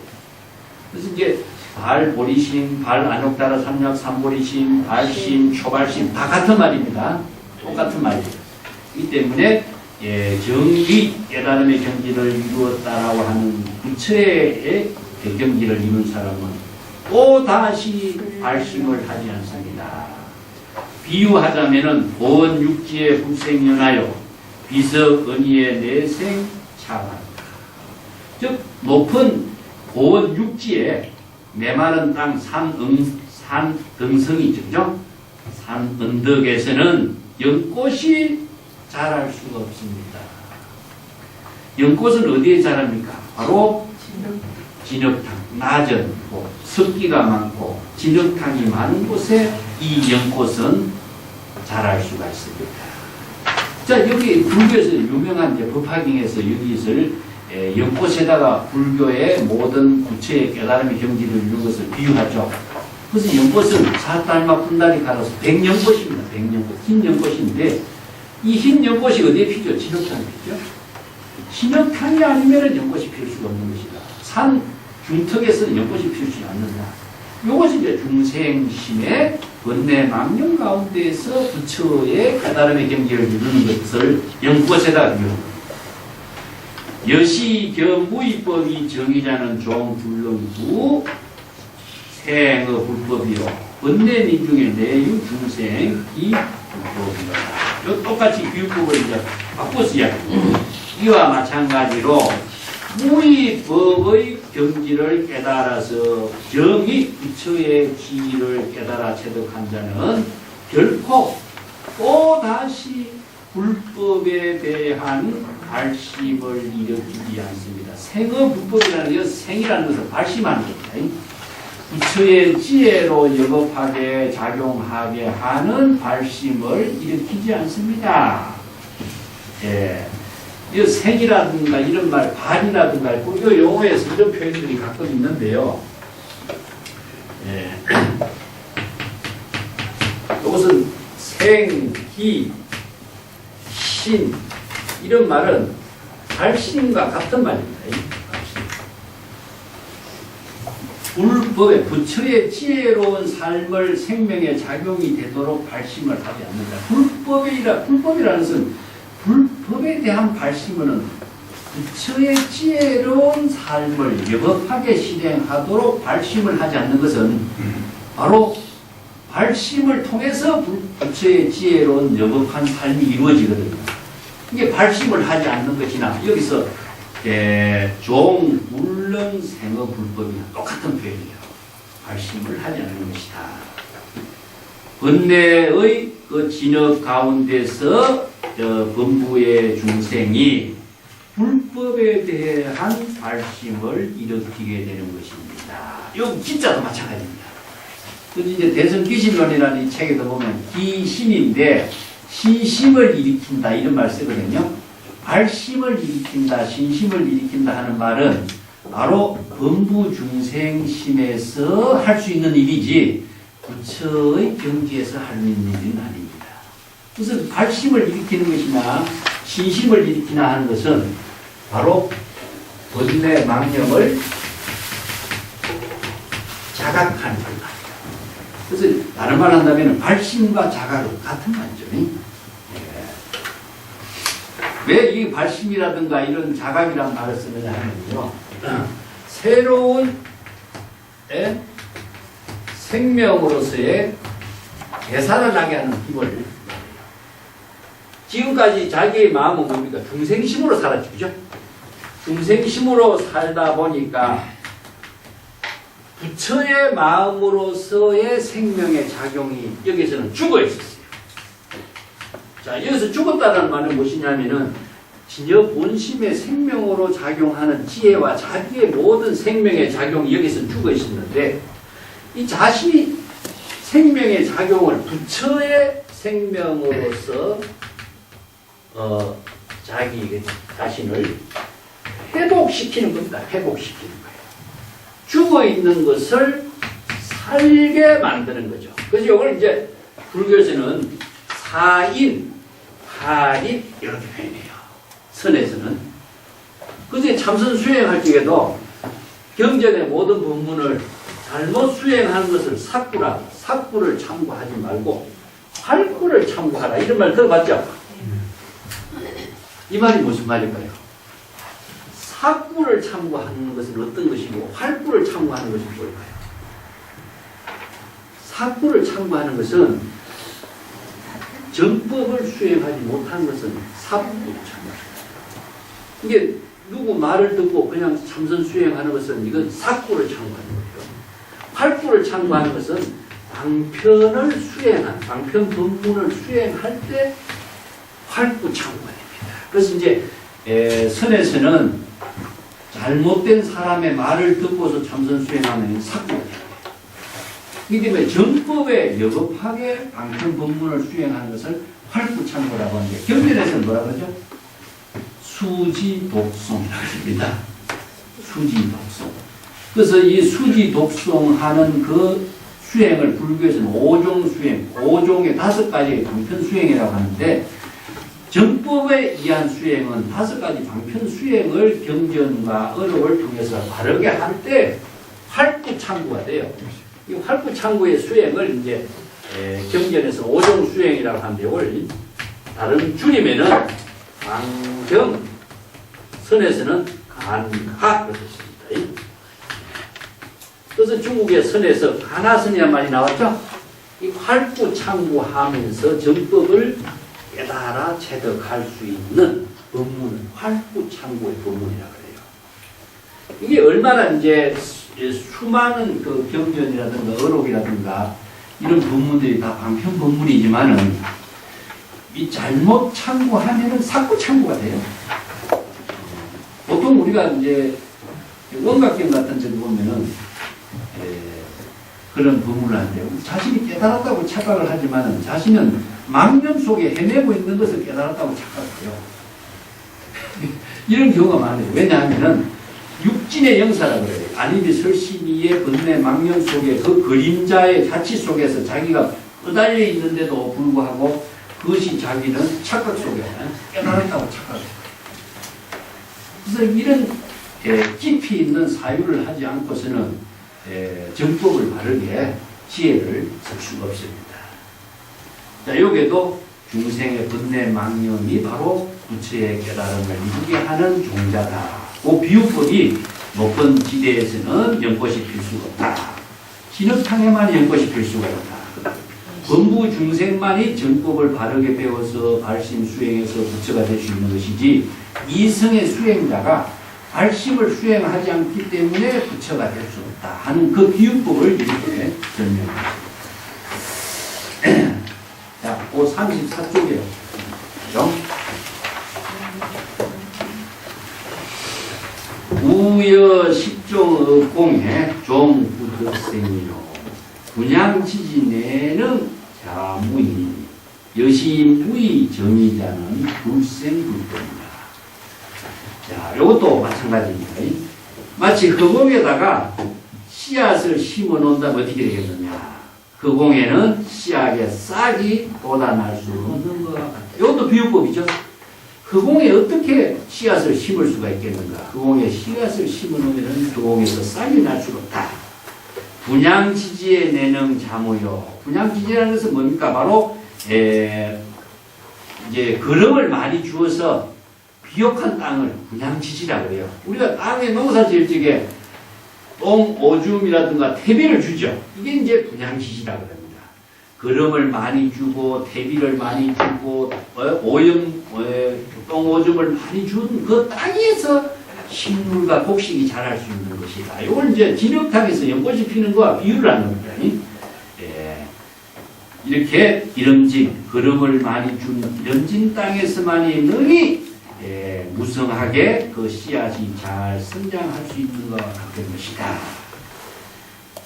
그래서 이제 발보리심, 발안욕따라 삼약 삼보리심, 발심, 초발심 다 같은 말입니다. 똑같은 말이에요. 이 때문에 정의 깨달음의 경지를 이루었다라고 하는 부처의 경지를 이룬 사람은 또 다시 발심을 하지 않습니다. 비유하자면은 보원육지의 불생연하여 비석언니의 내생 차관. 즉 높은 보원육지에 메마른 땅 산 등성이죠. 그죠? 산 언덕에서는 연꽃이 자랄 수가 없습니다. 연꽃은 어디에 자랍니까? 바로 진흙탕, 낮은 곳, 습기가 많고 진흙탕이 많은 곳에 이 연꽃은 자랄 수가 있습니다. 자, 여기 불교에서 유명한 이제 법화경에서 여기를 연꽃에다가 불교의 모든 부처의 깨달음의 경지를 이룬 것을 비유하죠. 그래서 연꽃은 사달마 분달이 갈아서 백연꽃입니다. 백연꽃, 흰 연꽃인데 이 흰 연꽃이 어디에 피죠? 진흙탕에 피죠. 진흙탕이 아니면 연꽃이 필 수가 없는 것이다. 산 중턱에서는 연꽃이 피우지 않는다. 이것이 이제 중생심의 번뇌망령 가운데에서 부처의 깨달음의 경지를 이루는 것을 연꽃에다 비유합니다. 여시경무이법이 정의자는 종불능부 생의 불법이요 번뇌민중의 내유 중생 이 불법이다. 똑같이 규법을 이제 바꿔서 이야기합니다. 이와 마찬가지로 무의법의 경지를 깨달아서 정의 부처의 지위를 깨달아 체득한 자는 결코 또다시 불법에 대한 발심을 일으키지 않습니다. 생의 불법이라는 것은 생이라는 것을 발심하는 겁니다. 부처의 지혜로 영업하게 작용하게 하는 발심을 일으키지 않습니다. 예. 이 생이라든가 이런 말, 발이라든가 있고, 이 용어에서 이런 표현들이 가끔 있는데요. 예. 이것은 생, 희, 신, 이런 말은 발심과 같은 말입니다. 불법의 부처의 지혜로운 삶을 생명에 작용이 되도록 발심을 하지 않는다. 불법이라는 것은 불법에 대한 발심은 부처의 지혜로운 삶을 여법하게 실행하도록 발심을 하지 않는 것은 바로 발심을 통해서 부처의 지혜로운 여법한 삶이 이루어지거든요. 이게 발심을 하지 않는 것이나 여기서 종, 물론, 생어, 불법이나 똑같은 표현이에요. 발심을 하지 않는 것이다. 번뇌의 그 진업 가운데서 범부의 중생이 불법에 대한 발심을 일으키게 되는 것입니다. 이건 진짜도 마찬가지입니다. 그래서 이제 대성귀신론이라는 이 책에도 보면 귀신인데 신심을 일으킨다 이런 말 쓰거든요. 발심을 일으킨다, 신심을 일으킨다 하는 말은 바로 범부 중생심에서 할 수 있는 일이지 부처의 경지에서 할 수 있는 일은 아닙니다. 그래서 발심을 일으키는 것이나 신심을 일으키나 하는 것은 바로 번뇌 망념을 자각하는 겁니다. 그래서 다른 말 한다면 발심과 자각은 같은 말이죠. 왜 이 발심이라든가 이런 자각이란 말을 쓰느냐 하면요. 새로운 생명으로서의 개사를 하게 하는 힘을 지금까지 자기의 마음은 뭡니까? 중생심으로 살았죠. 그죠? 중생심으로 살다 보니까 부처의 마음으로서의 생명의 작용이 여기서는 죽어 있었어요. 자, 여기서 죽었다는 말은 무엇이냐면은 진여 본심의 생명으로 작용하는 지혜와 자기의 모든 생명의 작용이 여기서 죽어 있었는데 이 자신이 생명의 작용을 부처의 생명으로서 자기 자신을 회복시키는 겁니다. 회복시키는 거예요. 죽어 있는 것을 살게 만드는 거죠. 그래서 이걸 이제 불교에서는 사인, 하립 이렇게 표현해요. 선에서는. 그래서 참선 수행할 적에도 경전의 모든 법문을 잘못 수행하는 것을 삭구를 참고하지 말고 활구를 참고하라 이런 말 들어봤죠? 이 말이 무슨 말일까요? 삭구를 참고하는 것은 어떤 것이고 활구를 참고하는 것은 뭘까요? 삭구를 참고하는 것은 정법을 수행하지 못한 것은 삭구를 참고합니다. 이게 누구 말을 듣고 그냥 참선 수행하는 것은 이건 삭구를 참고하는 거예요. 활구를 참고하는 것은 방편을 수행한, 방편 법문을 수행할 때 활구 참고가 됩니다. 그래서 이제 선에서는 잘못된 사람의 말을 듣고서 참선 수행하면 삭구가 됩니다. 이 때문에 정법에 여법하게 방편 법문을 수행하는 것을 활구 참고라고 하는데 경전에서는 뭐라 그러죠? 수지독송이라고 합니다. 수지독송. 그래서 이 수지독송하는 그 수행을 불교에서는 5종 수행, 5종의 5가지의 방편 수행이라고 하는데 정법에 의한 수행은 5가지 방편 수행을 경전과 어록을 통해서 바르게 할 때 활구창구가 돼요. 이 활구창구의 수행을 이제 경전에서 5종 수행이라고 하는데 이걸 다른 줄이면은 강경, 선에서는 간하 그렇게 씁니다. 그래서 중국의 선에서 간하선이란 말이 나왔죠. 이 활구창구하면서 정법을 깨달아 체득할 수 있는 법문은 활구창구의 법문이라고 그래요. 이게 얼마나 이제 수많은 그 경전이라든가 어록이라든가 이런 법문들이 다 방편 법문이지만은 이 잘못 참고하면은 사고 참고가 돼요. 보통 우리가 이제 원각경 같은 데 보면은 그런 법문을 하는데 자신이 깨달았다고 착각을 하지만은 자신은 망념 속에 헤매고 있는 것을 깨달았다고 착각해요. 이런 경우가 많아요. 왜냐하면은 육진의 영사라고 그래요. 아니비 설신이의 번뇌 망념 속에 그 그림자의 자치 속에서 자기가 떠달려 있는데도 불구하고 그것이 자기는 착각 속에 깨달았다고 착각해요. 그래서 이런 깊이 있는 사유를 하지 않고서는 정법을 바르게 지혜를 쓸 수가 없습니다. 자, 여기에도 중생의 번뇌 망념이 바로 부처의 깨달음을 이루게 하는 종자다. 그 비유법이 높은 지대에서는 연꽃이 필 수가 없다. 진흙탕에만 연꽃이 필 수가 없다. 범부 중생만이 정법을 바르게 배워서 발심 수행해서 부처가 될 수 있는 것이지 이성의 수행자가 발심을 수행하지 않기 때문에 부처가 될 수 없다 하는 그 비유법을 이렇게 설명합니다. 자, 그 34쪽이에요. 그죠? 우여 십종 공해 종부득생이요 분양지지내는 자무이 여시무이 정의자는 불생불법이다. 자, 이것도 마찬가지입니다. 마치 흙공에다가 씨앗을 심어 놓는다면 어떻게 되겠느냐. 흙공에는 씨앗의 싹이 돋아날 수 없는 것 같다. 이것도 비유법이죠. 흙공에 어떻게 씨앗을 심을 수가 있겠는가. 흙공에 씨앗을 심어 놓으면 흙공에서 싹이 날 수가 없다. 분양지지에 내는 자무요. 분양지지라는 것은 뭡니까? 바로 이제 거름을 많이 주어서 비옥한 땅을 분양지지라고 해요. 우리가 땅에 농사 지을 적에 똥, 오줌이라든가 퇴비를 주죠. 이게 이제 분양지지라고 합니다. 거름을 많이 주고 퇴비를 많이 주고 오염, 똥, 오줌을 많이 준 그 땅에서 식물과 곡식이 자랄 수 있는 것이다. 이걸 이제 진흙탕에서 연꽃이 피는 거와 비유를 하는 겁니다. 이렇게 기름진, 거름을 많이 준 기름진 땅에서만이 능히 무성하게 그 씨앗이 잘 성장할 수 있는 것 같은 것이다.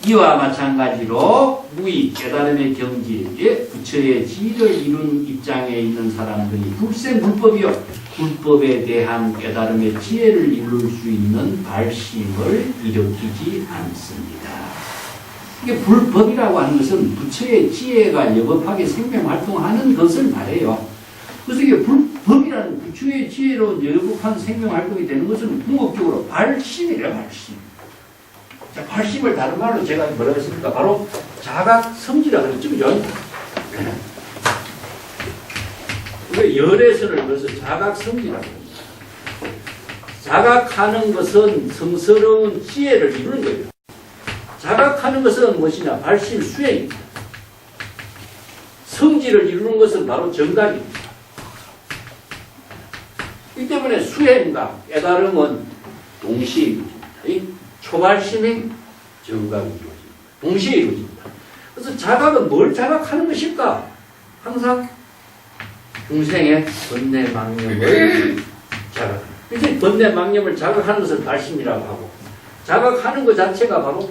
이와 마찬가지로 무의 깨달음의 경지에 부처의 지를 이룬 입장에 있는 사람들이 불생불법이요 불법에 대한 깨달음의 지혜를 이룰 수 있는 발심을 일으키지 않습니다. 이게 불법이라고 하는 것은 부처의 지혜가 여법하게 생명활동하는 것을 말해요. 그래서 이게 불법이라는 부처의 지혜로 여법한 생명활동이 되는 것은 궁극적으로 발심이래요. 발심. 자, 발심을 다른 말로 제가 뭐라고 했습니까? 바로 자각성지라고 그랬죠. 그죠? 우리 열애선을 그래서 자각성지라고 합니다. 자각하는 것은 성스러운 지혜를 이루는 거예요. 자각하는 것은 무엇이냐? 발심 수행입니다. 성지를 이루는 것은 바로 정각입니다. 이 때문에 수행과 깨달음은 동시에 이루어집니다. 초발심이 정각이 이루어집니다. 동시에 이루어집니다. 그래서 자각은 뭘 자각하는 것일까? 항상 중생의 번뇌 망념을 자각합니다. 그래서 번뇌 망념을 자각하는 것을 발심이라고 하고 자각하는 것 자체가 바로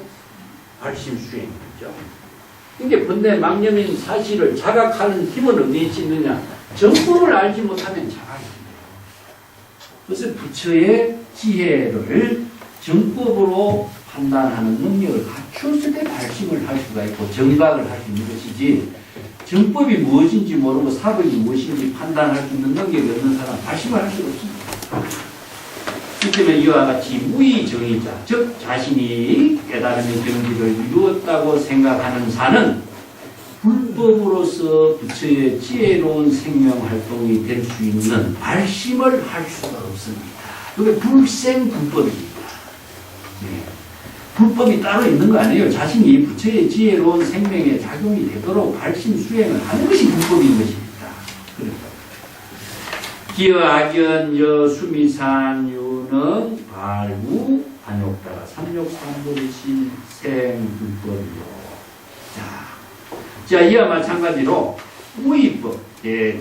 발심 수행이죠. 이게 번뇌 망념인 사실을 자각하는 힘은 어디에 있느냐? 정법을 알지 못하면 자각이 안 돼요. 그래서 부처의 지혜를 정법으로 판단하는 능력을 갖추었을 때 발심을 할 수가 있고 정각을 할 수 있는 것이지 정법이 무엇인지 모르고 사법이 무엇인지 판단할 수 있는 능력이 없는 사람 발심을 할 수가 없습니다. 이때는 이와 같이 무의정의자, 즉 자신이 깨달음의 경지를 이루었다고 생각하는 자는 불법으로서 부처의 지혜로운 생명활동이 될 수 있는 발심을 할 수가 없습니다. 그게 불생불법입니다. 네. 불법이 따로 있는 거 아니에요. 자신이 부처의 지혜로운 생명에 작용이 되도록 발심 수행을 하는 것이 불법인 것입니다. 그러니까. 기어악연 여수미산 유능 발구 반욕따라 삼욕삼보리신 생불법이요. 자, 이와 마찬가지로 우의법,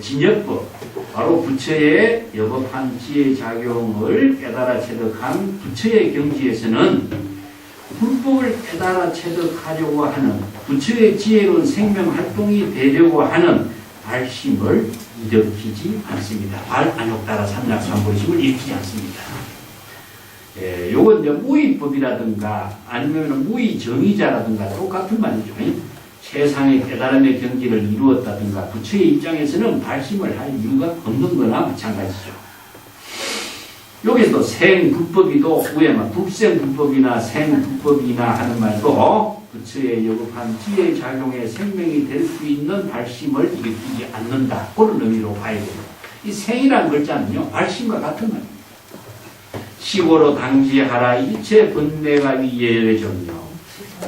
진역법, 바로 부처의 여법한 지혜 작용을 깨달아 체득한 부처의 경지에서는 불법을 깨달아 체득하려고 하는 부처의 지혜로운 생명활동이 되려고 하는 발심을 일으키지 않습니다. 발안욕따라 삼약삼보심을 일으키지 않습니다. 요건 이제 무의법이라든가 아니면 무의정의자라든가 똑같은 말이죠. 세상의 깨달음의 경지를 이루었다든가 부처의 입장에서는 발심을 할 이유가 없는 거나 마찬가지죠. 여기서도 생불법이도 위에만 불생불법이나 생불법이나 하는 말도 부처의 여급한 지혜의 작용에 생명이 될 수 있는 발심을 일으키지 않는다. 그런 의미로 봐야 돼요. 이 생이라는 글자는요, 발심과 같은 말입니다. 시고로 당지하라 일체 번뇌가 위에 정령.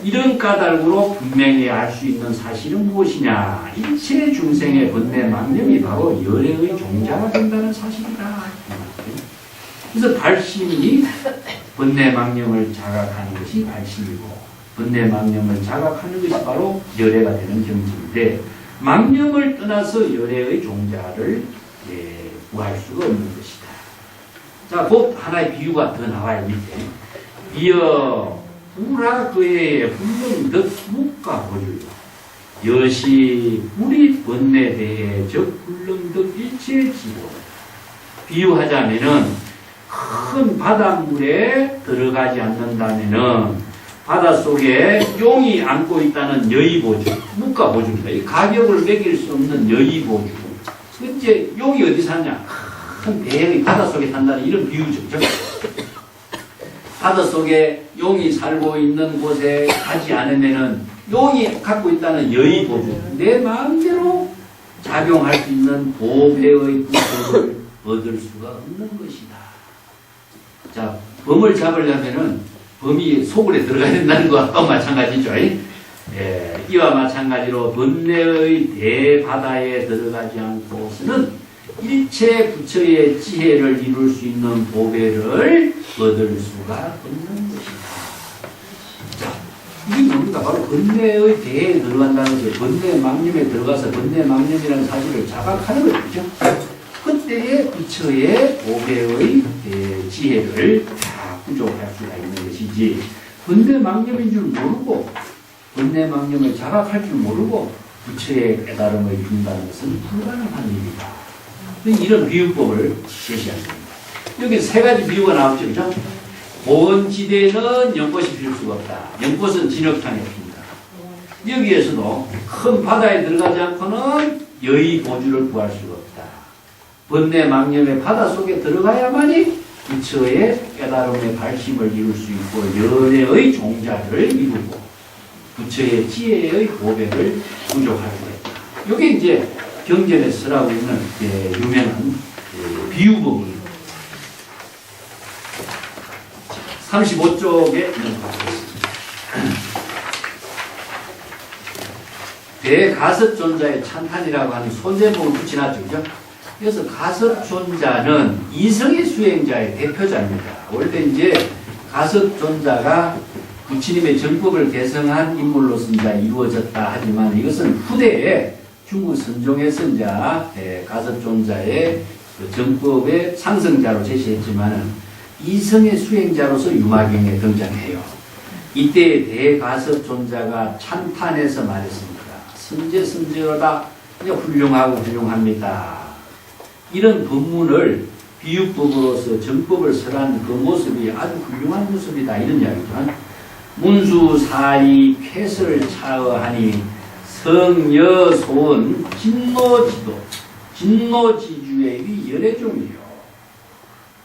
이런 까닭으로 분명히 알 수 있는 사실은 무엇이냐? 일체 중생의 번뇌 망념이 바로 열애의 종자가 된다는 사실이다. 그래서 발심이 번뇌 망념을 자각하는 것이 발심이고 번뇌 망념을 자각하는 것이 바로 열애가 되는 경지인데 망념을 떠나서 열애의 종자를 구할 수가 없는 것이다. 자, 곧 하나의 비유가 더 나와요. 밑에. 이어 우라 그의 불능득 묵가 보줄라. 여시 우리 번뇌 대해 적 불능득 일체 지고. 비유하자면은 큰 바닷물에 들어가지 않는다면은 바닷속에 용이 안고 있다는 여의보주, 묵가보주입니다. 이 가격을 매길 수 없는 여의보주. 이제 용이 어디 사냐? 큰 배의 바닷속에 산다는 이런 비유죠. 바닷속에 용이 살고 있는 곳에 가지 않으면은 용이 갖고 있다는 여의보주. 내 마음대로 작용할 수 있는 보배의 불법을 얻을 수가 없는 것이다. 자, 범을 잡으려면은 범이 소굴에 들어가야 된다는 것과 마찬가지죠. 이와 마찬가지로 번뇌의 대바다에 들어가지 않고서는 일체 부처의 지혜를 이룰 수 있는 보배를 얻을 수가 없는 것이다. 자, 이게 뭡니까? 바로 번뇌의 대에 들어간다는 거죠. 번뇌 망념에 들어가서 번뇌 망념이라는 사실을 자각하는 거죠. 그때의 부처의 보배의 지혜를 다 구족할 수가 있는 것이지 번뇌 망념인 줄 모르고 번뇌 망념을 자각할 줄 모르고 부처의 깨달음을 이룬다는 것은 불가능한 일이다. 이런 비유법을 제시합니다. 여기 세 가지 비유가 나왔죠. 그죠? 보건지대는 연꽃이 필 수가 없다. 연꽃은 진흙탕에 핍니다. 여기에서도 큰 바다에 들어가지 않고는 여의보주를 구할 수가 없다. 번뇌 망념의 바다 속에 들어가야만이 부처의 깨달음의 발심을 이룰 수 있고 연애의 종자를 이루고 부처의 지혜의 보배를 부족할 수 있다. 이게 이제 경전에 쓰라고 있는 유명한 비유법입니다. 35쪽에 넘어가겠습니다. 대가섭존자의 찬탄이라고 하는 소제목을 붙여놨죠. 그죠? 그래서 가섭존자는 이성의 수행자의 대표자입니다. 원래 이제 가섭존자가 부처님의 정법을 개성한 인물로서 이제 이루어졌다 하지만 이것은 후대에 중국 선종의 선자 가섭존자의 그 정법의 상승자로 제시했지만은 이성의 수행자로서 유마경에 등장해요. 이때 대가섭존자가 찬탄해서 말했습니다. 선제선제로다 훌륭하고 훌륭합니다. 이런 법문을 비유법으로서 정법을 설한 그 모습이 아주 훌륭한 모습이다. 이런 이야기죠. 문수사리 쾌설 차어하니 성여소은 진노지도, 진노지주의 위 열애종이요.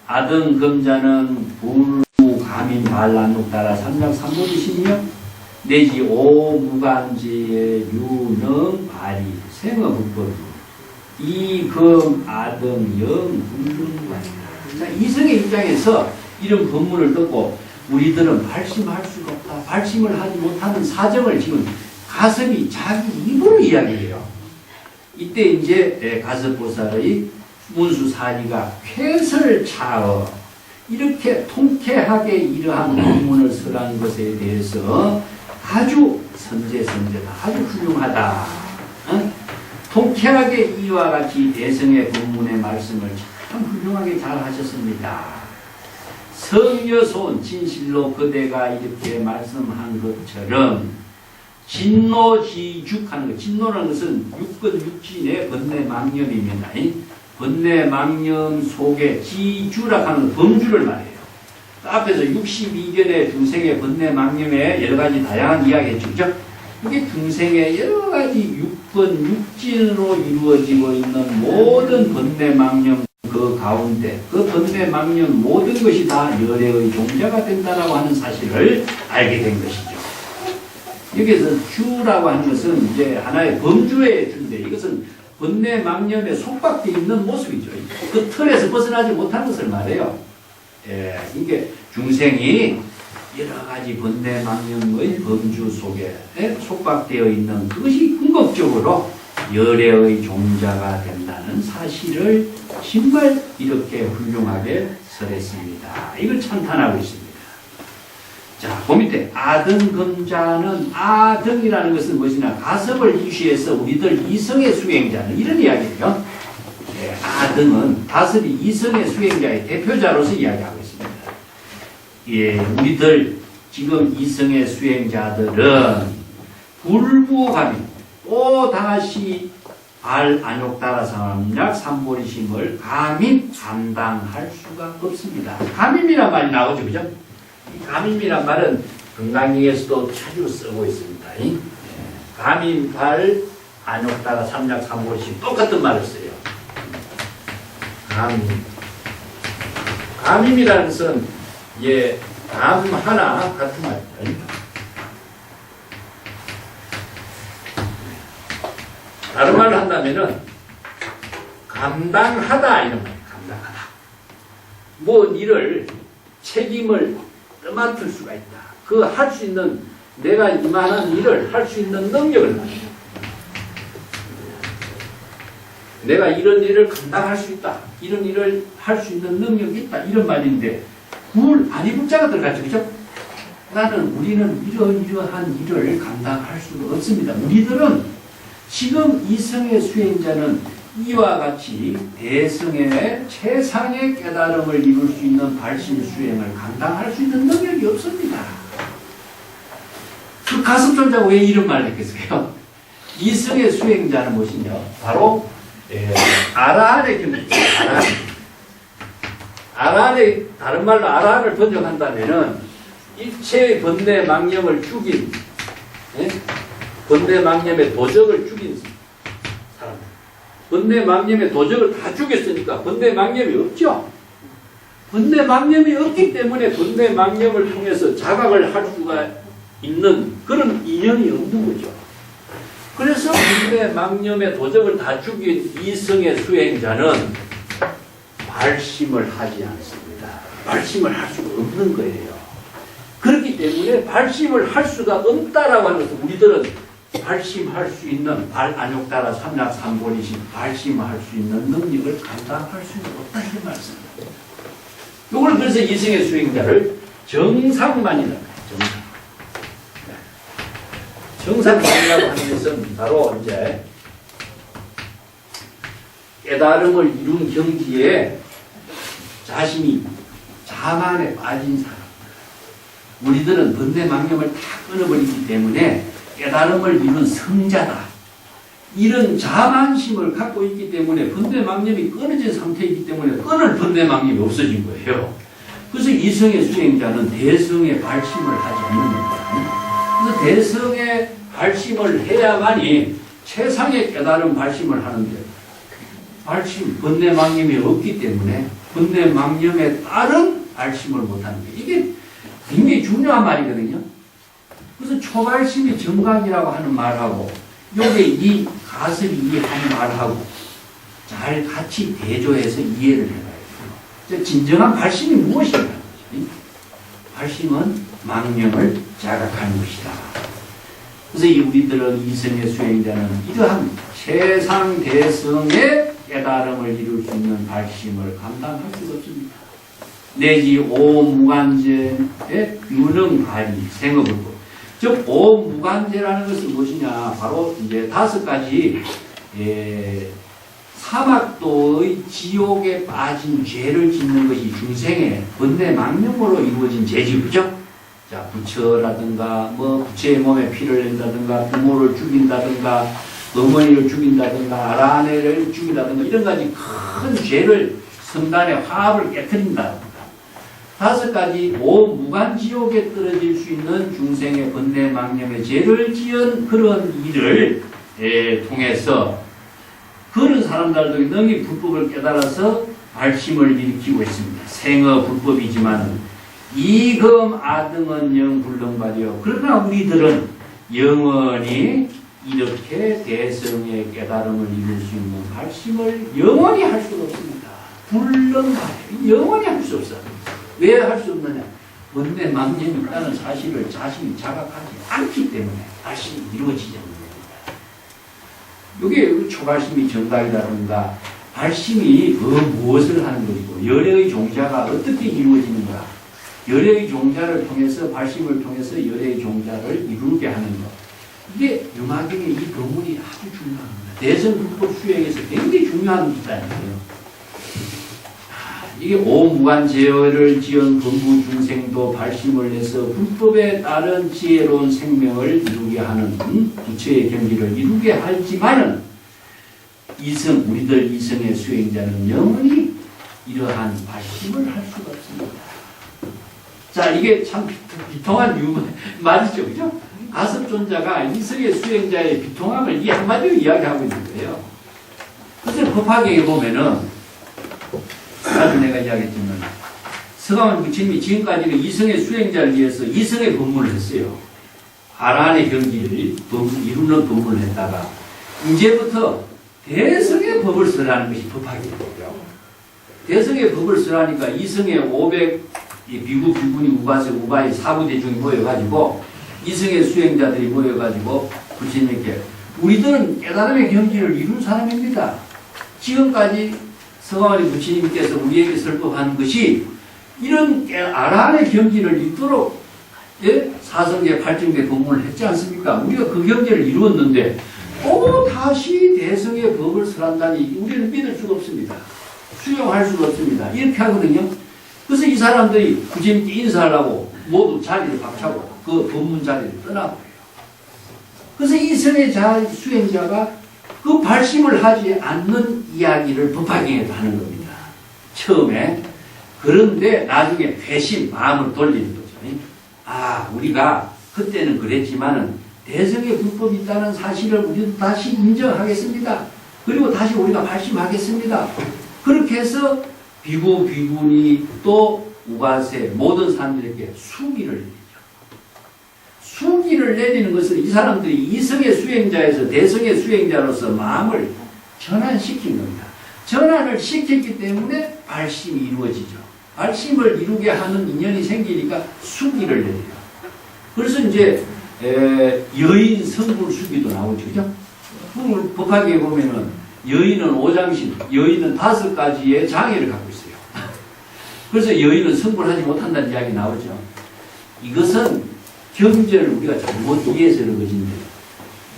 아등금자는 불무, 가민, 반란룩 따라 삼약 삼보지시며 내지 오무간지의 유능, 발이, 생어불법 이금, 아등, 영, 불능관이다. 자, 이성의 입장에서 이런 법문을 듣고 우리들은 발심할 수가 없다. 발심을 하지 못하는 사정을 지금 가섭이 자기 입으로 이야기해요. 이때 이제 가섭보살의 문수사리가 쾌설 차어 이렇게 통쾌하게 이러한 법문을 설한 것에 대해서 아주 선제다. 아주 훌륭하다. 통쾌하게 이와 같이 대성의 법문의 말씀을 참 훌륭하게 잘 하셨습니다. 성여소은 진실로 그대가 이렇게 말씀한 것처럼 진노지죽하는 것, 진노라는 것은 육근 육진의 번뇌망념입니다. 번뇌망념 속에 지주라 하는 범주를 말해요. 앞에서 62견의 중생의 번뇌망념에 여러 가지 다양한 이야기 했죠. 그죠? 이게 중생의 여러 가지 육번, 육진으로 이루어지고 있는 모든 번뇌망념 그 가운데 그 번뇌망념 모든 것이 다 열애의 종자가 된다라고 하는 사실을 알게 된 것이죠. 여기서 주라고 하는 것은 이제 하나의 범주의 주인데 이것은 번뇌망념에 속박되어 있는 모습이죠. 그 틀에서 벗어나지 못한 것을 말해요. 이게 중생이 여러 가지 번뇌망념의 범주 속에 속박되어 있는 그것이 궁극적으로 열애의 종자가 된다는 사실을 정말 이렇게 훌륭하게 설했습니다. 이걸 찬탄하고 있습니다. 자, 그 밑에 아등금자는 아등이라는 것은 무엇이냐? 가섭을 이시해서 우리들 이성의 수행자는 이런 이야기예요. 아등은 가섭이 이성의 수행자의 대표자로서 이야기하고 있습니다. 우리들 지금 이성의 수행자들은 불무감이 또 다시 발안욕 따라 삼약 삼보리심을 감히 감당할 수가 없습니다. 감임이란 말이 나오죠, 그죠? 이 감임이란 말은 건강경에서도 자주 쓰고 있습니다. 감임, 발, 안욕 따라 삼약 삼보리심 똑같은 말을 써요. 감임. 감임이라는 것은 감 하나 같은 말입니다. 다른 말로 한다면은 감당하다 이런 말이에요. 감당하다. 뭔 일을 책임을 떠맡을 수가 있다. 그 할 수 있는 내가 이만한 일을 할 수 있는 능력을 말해요. 내가 이런 일을 감당할 수 있다. 이런 일을 할 수 있는 능력이 있다. 이런 말인데 굴 아니문자가 들어갔죠. 그죠? 우리는 이러한 일을 감당할 수가 없습니다. 우리들은 지금 이성의 수행자는 이와 같이 대성의 최상의 깨달음을 이룰 수 있는 발심 수행을 감당할 수 있는 능력이 없습니다. 그 가섭존자가 왜 이런 말을 했겠어요? 이성의 수행자는 무엇이냐? 바로 아라한의 경지입니다. 아라한의 다른 말로 아라한을 번역한다면은 일체의 번뇌 망념을 죽인 번뇌 망념의 도적을 죽인 사람. 번뇌 망념의 도적을 다 죽였으니까 번뇌 망념이 없죠. 번뇌 망념이 없기 때문에 번뇌 망념을 통해서 자각을 할 수가 있는 그런 인연이 없는 거죠. 그래서 번뇌 망념의 도적을 다 죽인 이성의 수행자는 발심을 하지 않습니다. 발심을 할 수가 없는 거예요. 그렇기 때문에 발심을 할 수가 없다라고 하는 것은 우리들은 발심할 수 있는 발안욕 따라 삼약 삼보리심 발심할 수 있는 능력을 감당할 수는 없다 이런 말씀입니다. 이걸 그래서 이성의 수행자를 정상만이라고 해요. 정상만이라고 하는 것은 바로 이제 깨달음을 이룬 경지에 자신이 자만에 빠진 사람. 우리들은 번뇌 망념을 다 끊어버리기 때문에 깨달음을 이룬 성자다. 이런 자만심을 갖고 있기 때문에 번뇌 망념이 끊어진 상태이기 때문에 끊을 번뇌 망념이 없어진 거예요. 그래서 이성의 수행자는 대성의 발심을 하지 않는 겁니다. 그래서 대성의 발심을 해야만이 최상의 깨달음 발심을 하는데 발심, 번뇌망념이 없기 때문에 번뇌망념에 따른 발심을 못하는 게 이게 굉장히 중요한 말이거든요. 그래서 초발심이 정각이라고 하는 말하고 요게 이 가설이 이 한 말하고 잘 같이 대조해서 이해를 해봐야 돼요. 진정한 발심이 무엇인가? 발심은 망념을 자각하는 것이다. 그래서 우리들은 이성의 수행자는 이러한 최상대성의 깨달음을 이룰 수 있는 발심을 감당할 수가 없습니다. 내지 오무간제의 유능발이 생업을고 즉 오무간제라는 것은 무엇이냐? 바로 이제 5가지 사막도의 지옥에 빠진 죄를 짓는 것이 중생의 번뇌 망념으로 이루어진 죄지, 그죠? 자, 부처라든가, 부처의 몸에 피를 낸다든가, 부모를 죽인다든가, 어머니를 죽인다든가, 아라네를 죽인다든가, 이런 가지 큰 죄를 성단의 화합을 깨뜨린다든가. 5가지 오무간지옥에 떨어질 수 있는 중생의 번뇌 망념의 죄를 지은 그런 일을 통해서 그런 사람들도 능히 불법을 깨달아서 발심을 일으키고 있습니다. 생어 불법이지만 이금 아등은 영 불능발이요. 그러나 우리들은 영원히 이렇게 대성의 깨달음을 이룰 수 있는 발심을 영원히 할 수가 없습니다. 불능발이요. 영원히 할 수 없어요. 왜 할 수 없느냐? 번뇌 망념이 있다는 사실을 자신이 자각하지 않기 때문에 발심이 이루어지지 않는 겁니다. 이게 초발심이 정답이라든가 발심이 무엇을 하는 것이고 열애의 종자가 어떻게 이루어지는가, 열애의 종자를 통해서 발심을 통해서 열애의 종자를 이루게 하는 것, 이게 유마경의 이 법문이 아주 중요합니다. 대성불법 수행에서 굉장히 중요한 기사예요. 이게 오무간제어를 지은 범부 중생도 발심을 해서 불법에 따른 지혜로운 생명을 이루게 하는 부처의 경지를 이루게 하지만은 우리들 이성의 수행자는 영원히 이러한 발심을 할 수가 없습니다. 자, 이게 참 비통한 말이죠, 그죠? 가섭존자가 이성의 수행자의 비통함을 이 한마디로 이야기하고 있는 거예요. 그래서 법화경에 보면은 아주 내가 이야기했지만 서가모니 부처님이 지금까지는 이성의 수행자를 위해서 이성의 법문을 했어요. 아라한의 경지를 이루는 법문을 했다가 이제부터 대성의 법을 쓰라는 것이 법화경이에요. 대성의 법을 쓰라니까 이성의 500 비구, 비구니, 우바세, 우바이 사부대중이 모여가지고 이성의 수행자들이 모여가지고 부처님께 우리들은 깨달음의 경지를 이룬 사람입니다. 지금까지 서가모니 부처님께서 우리에게 설법한 것이 이런 아라한의 경지를 이토록 사성계, 팔정계 법문을 했지 않습니까? 우리가 그 경지를 이루었는데 또 다시 대성의 법을 설한다니 우리는 믿을 수가 없습니다. 수용할 수가 없습니다. 이렇게 하거든요. 그래서 이 사람들이 부처님께 인사하려고 모두 자리를 박차고 그 법문 자리를 떠나버려요. 그래서 이성의 수행자가 그 발심을 하지 않는 이야기를 법화경에도 하는 겁니다. 처음에. 그런데 나중에 회심, 마음을 돌리는 거죠. 아, 우리가 그때는 그랬지만은 대성의 불법이 있다는 사실을 우리도 다시 인정하겠습니다. 그리고 다시 우리가 발심하겠습니다. 그렇게 해서 비구, 비구니 또 우바세 모든 사람들에게 수기를 내리죠. 수기를 내리는 것은 이 사람들이 이성의 수행자에서 대성의 수행자로서 마음을 전환시킨 겁니다. 전환을 시켰기 때문에 발심이 이루어지죠. 발심을 이루게 하는 인연이 생기니까 수기를 내려요. 그래서 이제 여인 성불 수기도 나오죠. 그죠? 법화기에 보면은 여인은 오장신, 여인은 5가지의 장애를 갖고 있어요. 그래서 여인은 성불하지 못한다는 이야기 나오죠. 이것은 경전을 우리가 잘못 이해해서 그런 것인데,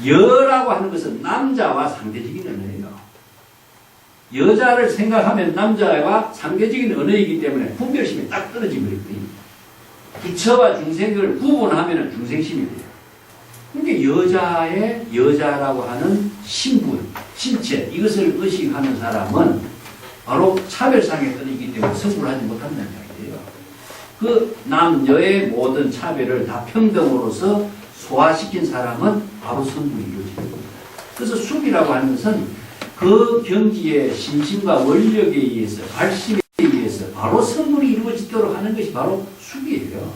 여라고 하는 것은 남자와 상대적인 언어예요. 여자를 생각하면 남자와 상대적인 언어이기 때문에 분별심이 딱 떨어지고 있거든요. 부처와 중생을 구분하면 중생심이 돼요. 그러니까 여자라고 하는 신분, 신체, 이것을 의식하는 사람은 바로 차별상에 떨어지기 때문에 성불하지 못한다는 이야기예요. 그 남녀의 모든 차별을 다 평등으로서 소화시킨 사람은 바로 성불이 이루어지는 겁니다. 그래서 숙이라고 하는 것은 그 경지의 심신과 원력에 의해서 발심에 의해서 바로 성불이 이루어지도록 하는 것이 바로 숙이에요.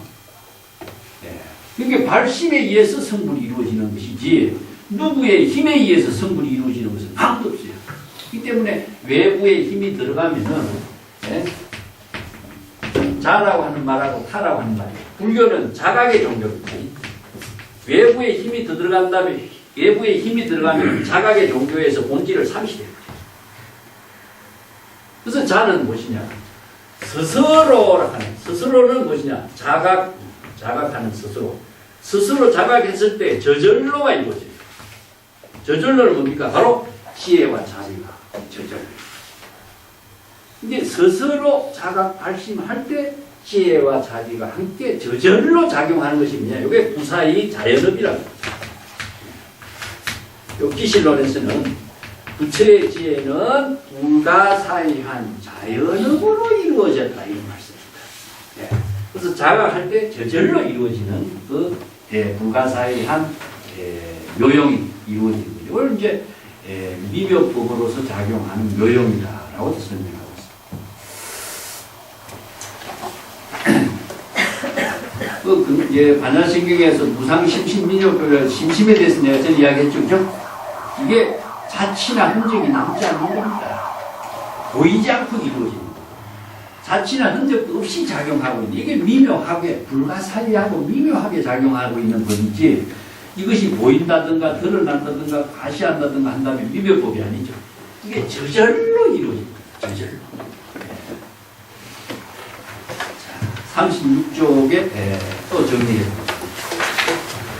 네. 그러니까 발심에 의해서 성불이 이루어지는 것이지 누구의 힘에 의해서 성불이 이루어지는 것은 아무도 없어요. 그렇기 때문에 외부의 힘이 들어가면은 네? 자라고 하는 말하고 타라고 하는 말이에요. 불교는 자각의 종교입니다. 외부의 힘이 더 들어간 다음에 외부의 힘이 들어가면 자각의 종교에서 본질을 상실해요. 그래서 자는 무엇이냐? 스스로라 하는 스스로는 무엇이냐? 자각하는 스스로. 스스로 자각했을 때 저절로가 이루어져요. 저절로는 뭡니까? 바로 지혜와 자비가 저절로. 근데 스스로 자각 발심할 때 지혜와 자비가 함께 저절로 작용하는 것이 뭐냐? 이게 부사의 자연업이라고 합니다. 요 기실론에서는 부처의 지혜는 불가사의한 자연업으로 이루어졌다 이 말씀입니다. 예. 그래서 자각할 때 저절로 이루어지는 그 불가사의한 묘용이 이루어지는 거죠. 이걸 이제 미묘법으로서 작용하는 묘용이다라고 설명하고 있습니다. 반야신경에서 무상심신민요법을 심심에 대해서 내가 전에 이야기했죠. 그죠? 이게 자취나 흔적이 남지 않는 겁니다. 보이지 않고 이루어지는 겁니다. 자취나 흔적도 없이 작용하고 있는 이게 미묘하게 불가사의하고 미묘하게 작용하고 있는 법이지 이것이 보인다든가 드러난다든가 가시한다든가 한다면 미묘법이 아니죠. 이게 저절로 이루어집니다. 저절로. 36쪽에 또 정리해봅니다.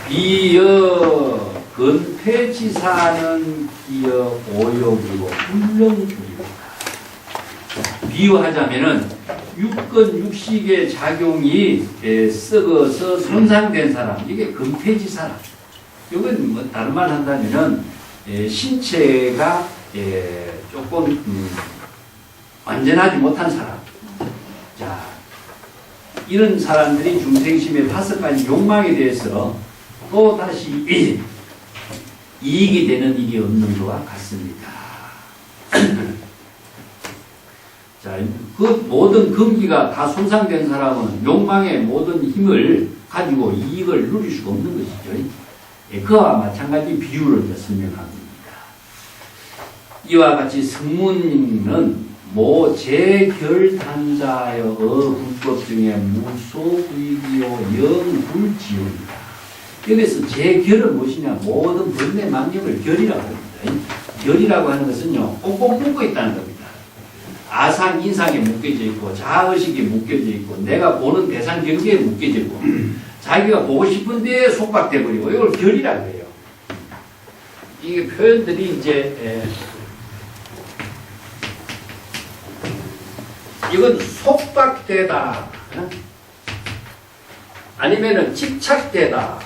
이어 근폐지사는 기어 오욕이고 불능불이고 비유하자면은 육근 육식의 작용이 썩어서 손상된 사람 이게 근폐지사람. 이건 뭐 다른 말 한다면은 신체가 조금 완전하지 못한 사람. 자, 이런 사람들이 중생심의 5가지 욕망에 대해서 또 다시 이익이 되는 일이 없는 것과 같습니다. 자, 그 모든 근기가 다 손상된 사람은 욕망의 모든 힘을 가지고 이익을 누릴 수가 없는 것이죠. 그와 마찬가지 비유를 이제 설명합니다. 이와 같이 성문은 모재결단자여 불법 중에 무소부익이요 영불지용이다. 여기서 재결은 무엇이냐? 모든 번뇌 망념을 결이라고 합니다. 결이라고 하는 것은요, 꼭꼭 묶어 있다는 겁니다. 아상, 인상에 묶여져 있고, 자아의식에 묶여져 있고, 내가 보는 대상 경계에 묶여져 있고, 자기가 보고 싶은 데에 속박돼 버리고, 이걸 결이라고 해요. 이게 표현들이 이제, 이건 속박되다. 아니면은 집착되다.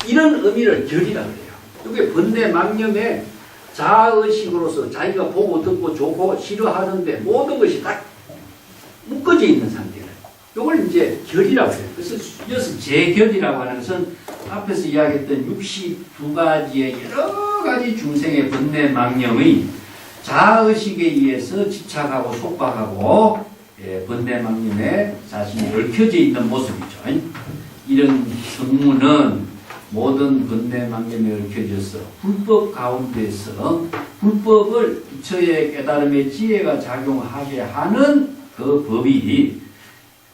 이런 의미를 결이라고 해요. 이게 번뇌 망념의 자아의식으로서 자기가 보고 듣고 좋고 싫어하는데 모든 것이 다 묶어져 있는 상태를. 이걸 이제 결이라고 해요. 그래서 이어서 재결이라고 하는 것은 앞에서 이야기했던 62가지의 여러 가지 중생의 번뇌 망념의 자아의식에 의해서 집착하고 속박하고 번뇌 망념에 자신이 얽혀져 있는 모습이죠. 이런 성문은 모든 번뇌 망념에 얽혀져서 불법 가운데서 불법을 부처의 깨달음의 지혜가 작용하게 하는 그 법이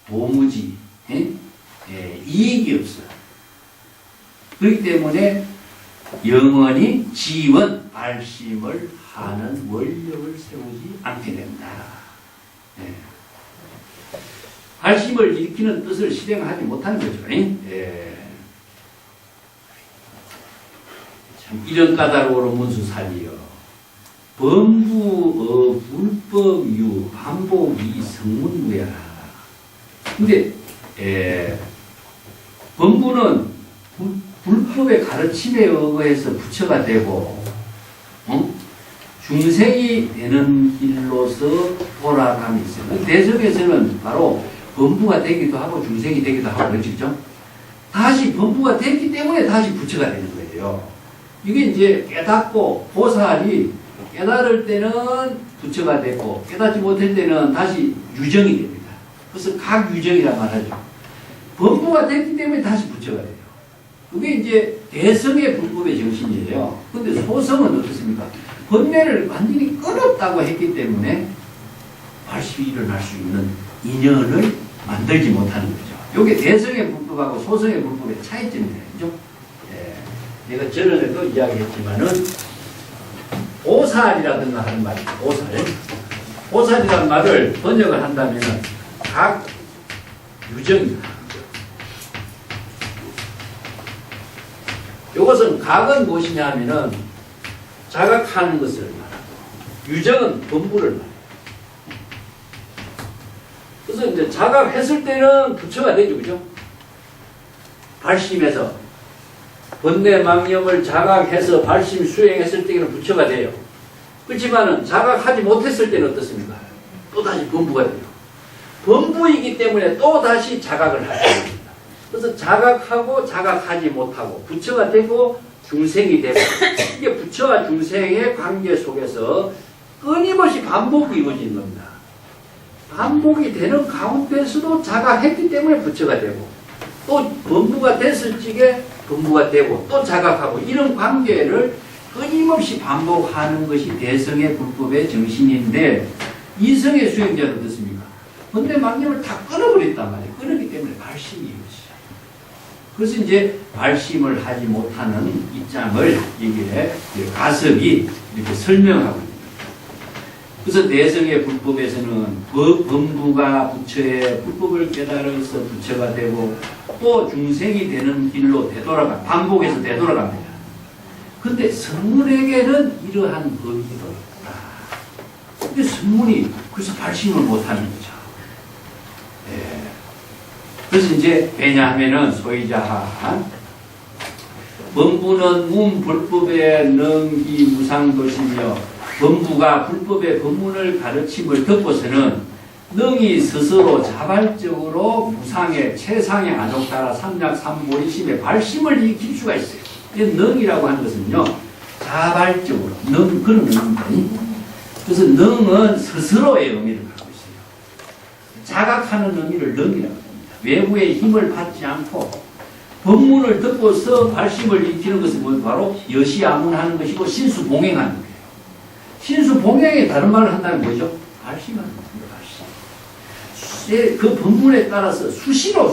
도무지 이익이 없어요. 그렇기 때문에 영원히 지원, 발심을 하는 원력을 세우지 않게 된다. 발심을 일으키는 뜻을 실행하지 못하는 거죠. 참 이런 까다로우로 문수살이여 범부의 불법유 반복이 성문무야. 근데 범부는 불법의 가르침에 의거해서 부처가 되고 중생이 되는 길로서 돌아감이 있어요. 대성에서는 바로 범부가 되기도 하고 중생이 되기도 하고 그렇죠. 다시 범부가 됐기 때문에 다시 부처가 되는 거예요. 이게 이제 깨닫고 보살이 깨달을 때는 부처가 되고 깨닫지 못할 때는 다시 유정이 됩니다. 그래서 각유정이라 말하죠. 범부가 됐기 때문에 다시 부처가 돼요. 그게 이제 대성의 불법의 정신이에요. 근데 소성은 어떻습니까? 번뇌를 완전히 끊었다고 했기 때문에 발심이 일어날 수 있는 인연을 만들지 못하는 거죠. 이게 대성의 불법하고 소성의 불법의 차이점이에요. 그죠? 예. 내가 전에도 이야기했지만은 보살이라든가 하는 말이에요. 보살. 보살이라는 말을 번역을 한다면은 각 유정이다. 이것은 각은 무엇이냐 하면은 자각하는 것을 말하고 유정은 범부를 말해요. 그래서 이제 자각했을 때는 부처가 되죠. 그죠? 발심해서 번뇌 망념을 자각해서 발심 수행했을 때는 부처가 돼요. 그렇지만은 자각하지 못했을 때는 어떻습니까? 또다시 범부가 돼요. 범부이기 때문에 또다시 자각을 하게 됩니다. 그래서 자각하고 자각하지 못하고 부처가 되고 중생이 되고 이게 부처와 중생의 관계 속에서 끊임없이 반복이 이루어지는 겁니다. 반복이 되는 가운데서도 자각했기 때문에 부처가 되고 또 범부가 됐을 적에 범부가 되고 또 자각하고 이런 관계를 끊임없이 반복하는 것이 대성의 불법의 정신인데 이성의 수행자는 어떻습니까? 근데 망념을 다 끊어버렸단 말이에요. 끊었기 때문에 발심이 이루어지죠. 그래서 이제 발심을 하지 못하는 입장을 이게 가섭이 이렇게 설명하고 있습니다. 그래서 내성의 불법에서는 범부가 부처의 불법을 깨달아서 부처가 되고 또 중생이 되는 길로 되돌아가 반복해서 되돌아갑니다. 근데 성문에게는 이러한 법이 없다. 근데 성문이 그래서 발심을 못하는 거죠. 예. 그래서 이제 왜냐하면은 소위자한 범부는 문불법의 능기 무상도시며 범부가 불법의 법문을 가르침을 듣고서는 능이 스스로 자발적으로 무상의 최상의 안옥따라 삼약삼보이심의 발심을 익힐 수가 있어요. 이 능이라고 하는 것은요 자발적으로 그런 의미입니다. 그래서 능은 스스로의 의미를 갖고 있어요. 자각하는 의미를 능이라고 합니다. 외부의 힘을 받지 않고 법문을 듣고서 발심을 익히는 것은 바로 여시아문하는 것이고 신수봉행하는 거예요. 신수봉행의 다른 말을 한다면 뭐죠? 발심하는 겁니다. 발심. 그 법문에 따라서 수시로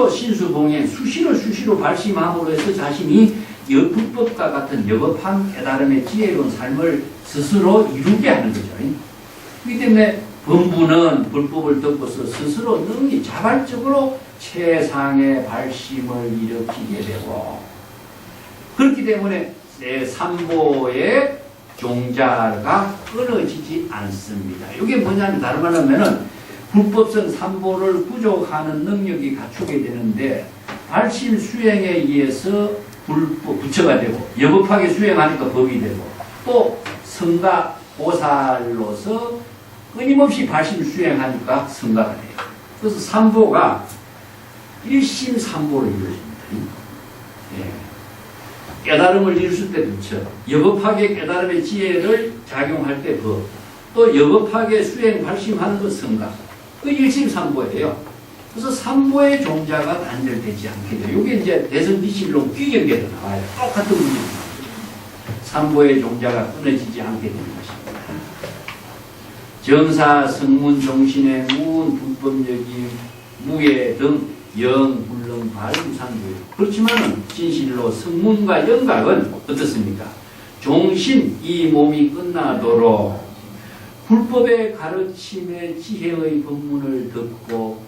신수봉행, 수시로 발심함으로 해서 자신이 불법과 같은 여법한 깨달음의 지혜로운 삶을 스스로 이루게 하는 거죠. 그렇기 때문에 범부는 불법을 듣고서 스스로 능히 자발적으로 최상의 발심을 일으키게 되고 그렇기 때문에 삼보의 종자가 끊어지지 않습니다. 이게 뭐냐면 다른 말로 하면은 불법성 삼보를 구족하는 능력이 갖추게 되는데 발심 수행에 의해서 부처가 되고 여법하게 수행하니까 법이 되고 또 성가 보살로서 끊임없이 발심 수행하니까 성가가 돼요. 그래서 삼보가 일심삼보로 이루어집니다. 예. 깨달음을 이루실 때 부처, 여법하게 깨달음의 지혜를 작용할 때 법, 또 여법하게 수행 발심하는 것 성가. 그 일심삼보예요. 그래서 삼보의 종자가 단절되지 않게 돼요. 이게 이제 대성비실론 귀경계도 나와요. 똑같은 문제입니다. 삼보의 종자가 끊어지지 않게 되는 것입니다. 정사, 성문, 종신의 문, 불법력이 무예 등 영, 불능, 발, 무상교육. 그렇지만은 진실로 성문과 영각은 어떻습니까? 종신, 이 몸이 끝나도록 불법의 가르침의 지혜의 법문을 듣고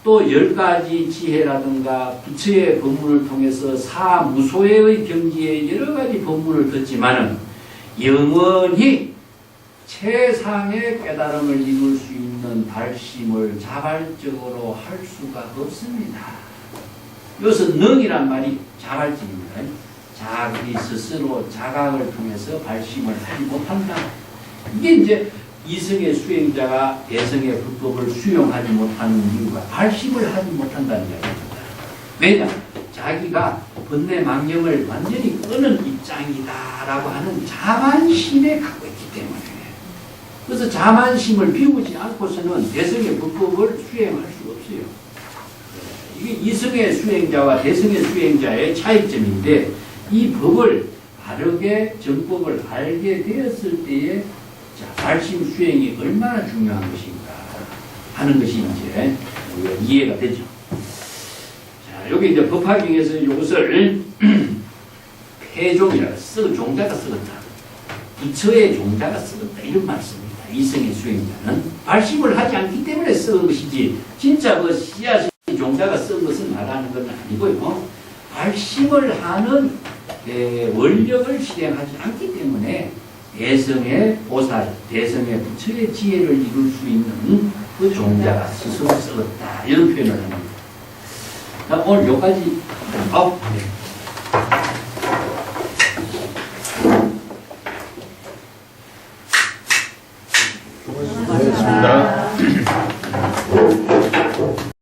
또 10가지 지혜라든가 부처의 법문을 통해서 사무소의 경지의 여러 가지 법문을 듣지만은 영원히 최상의 깨달음을 이룰 수 있는 발심을 자발적으로 할 수가 없습니다. 여기서 능이란 말이 자발적입니다. 자기 스스로 자각을 통해서 발심을 하지 못한다. 이게 이제 이성의 수행자가 대성의 불법을 수용하지 못하는 이유가 발심을 하지 못한다는 이야기입니다. 왜냐? 자기가 번뇌망령을 완전히 끄는 입장이다라고 하는 자만심에 갖고 있기 때문에 그래서 자만심을 비우지 않고서는 대성의 불법을 수행할 수가 없어요. 이게 이성의 수행자와 대성의 수행자의 차이점인데 이 법을 바르게 정법을 알게 되었을 때에 자, 발심 수행이 얼마나 중요한 것인가 하는 것이 이제 우리가 이해가 되죠. 자, 여기 이제 법화경에서 이것을 폐종이라고 종자가 쓰었다. 부처의 종자가 쓰었다. 이런 말씀입니다. 이성의 수행자는 발심을 하지 않기 때문에 쓰은 것이지 진짜 그 씨앗이 종자가 쓴 것은 말하는 건 아니고요. 발심을 하는 원력을 실행하지 않기 때문에 대성의 보살, 대성의 부처의 지혜를 이룰 수 있는 그 종자가 스스로 쓰었다. 이런 표현을 합니다. 오늘 여기까지.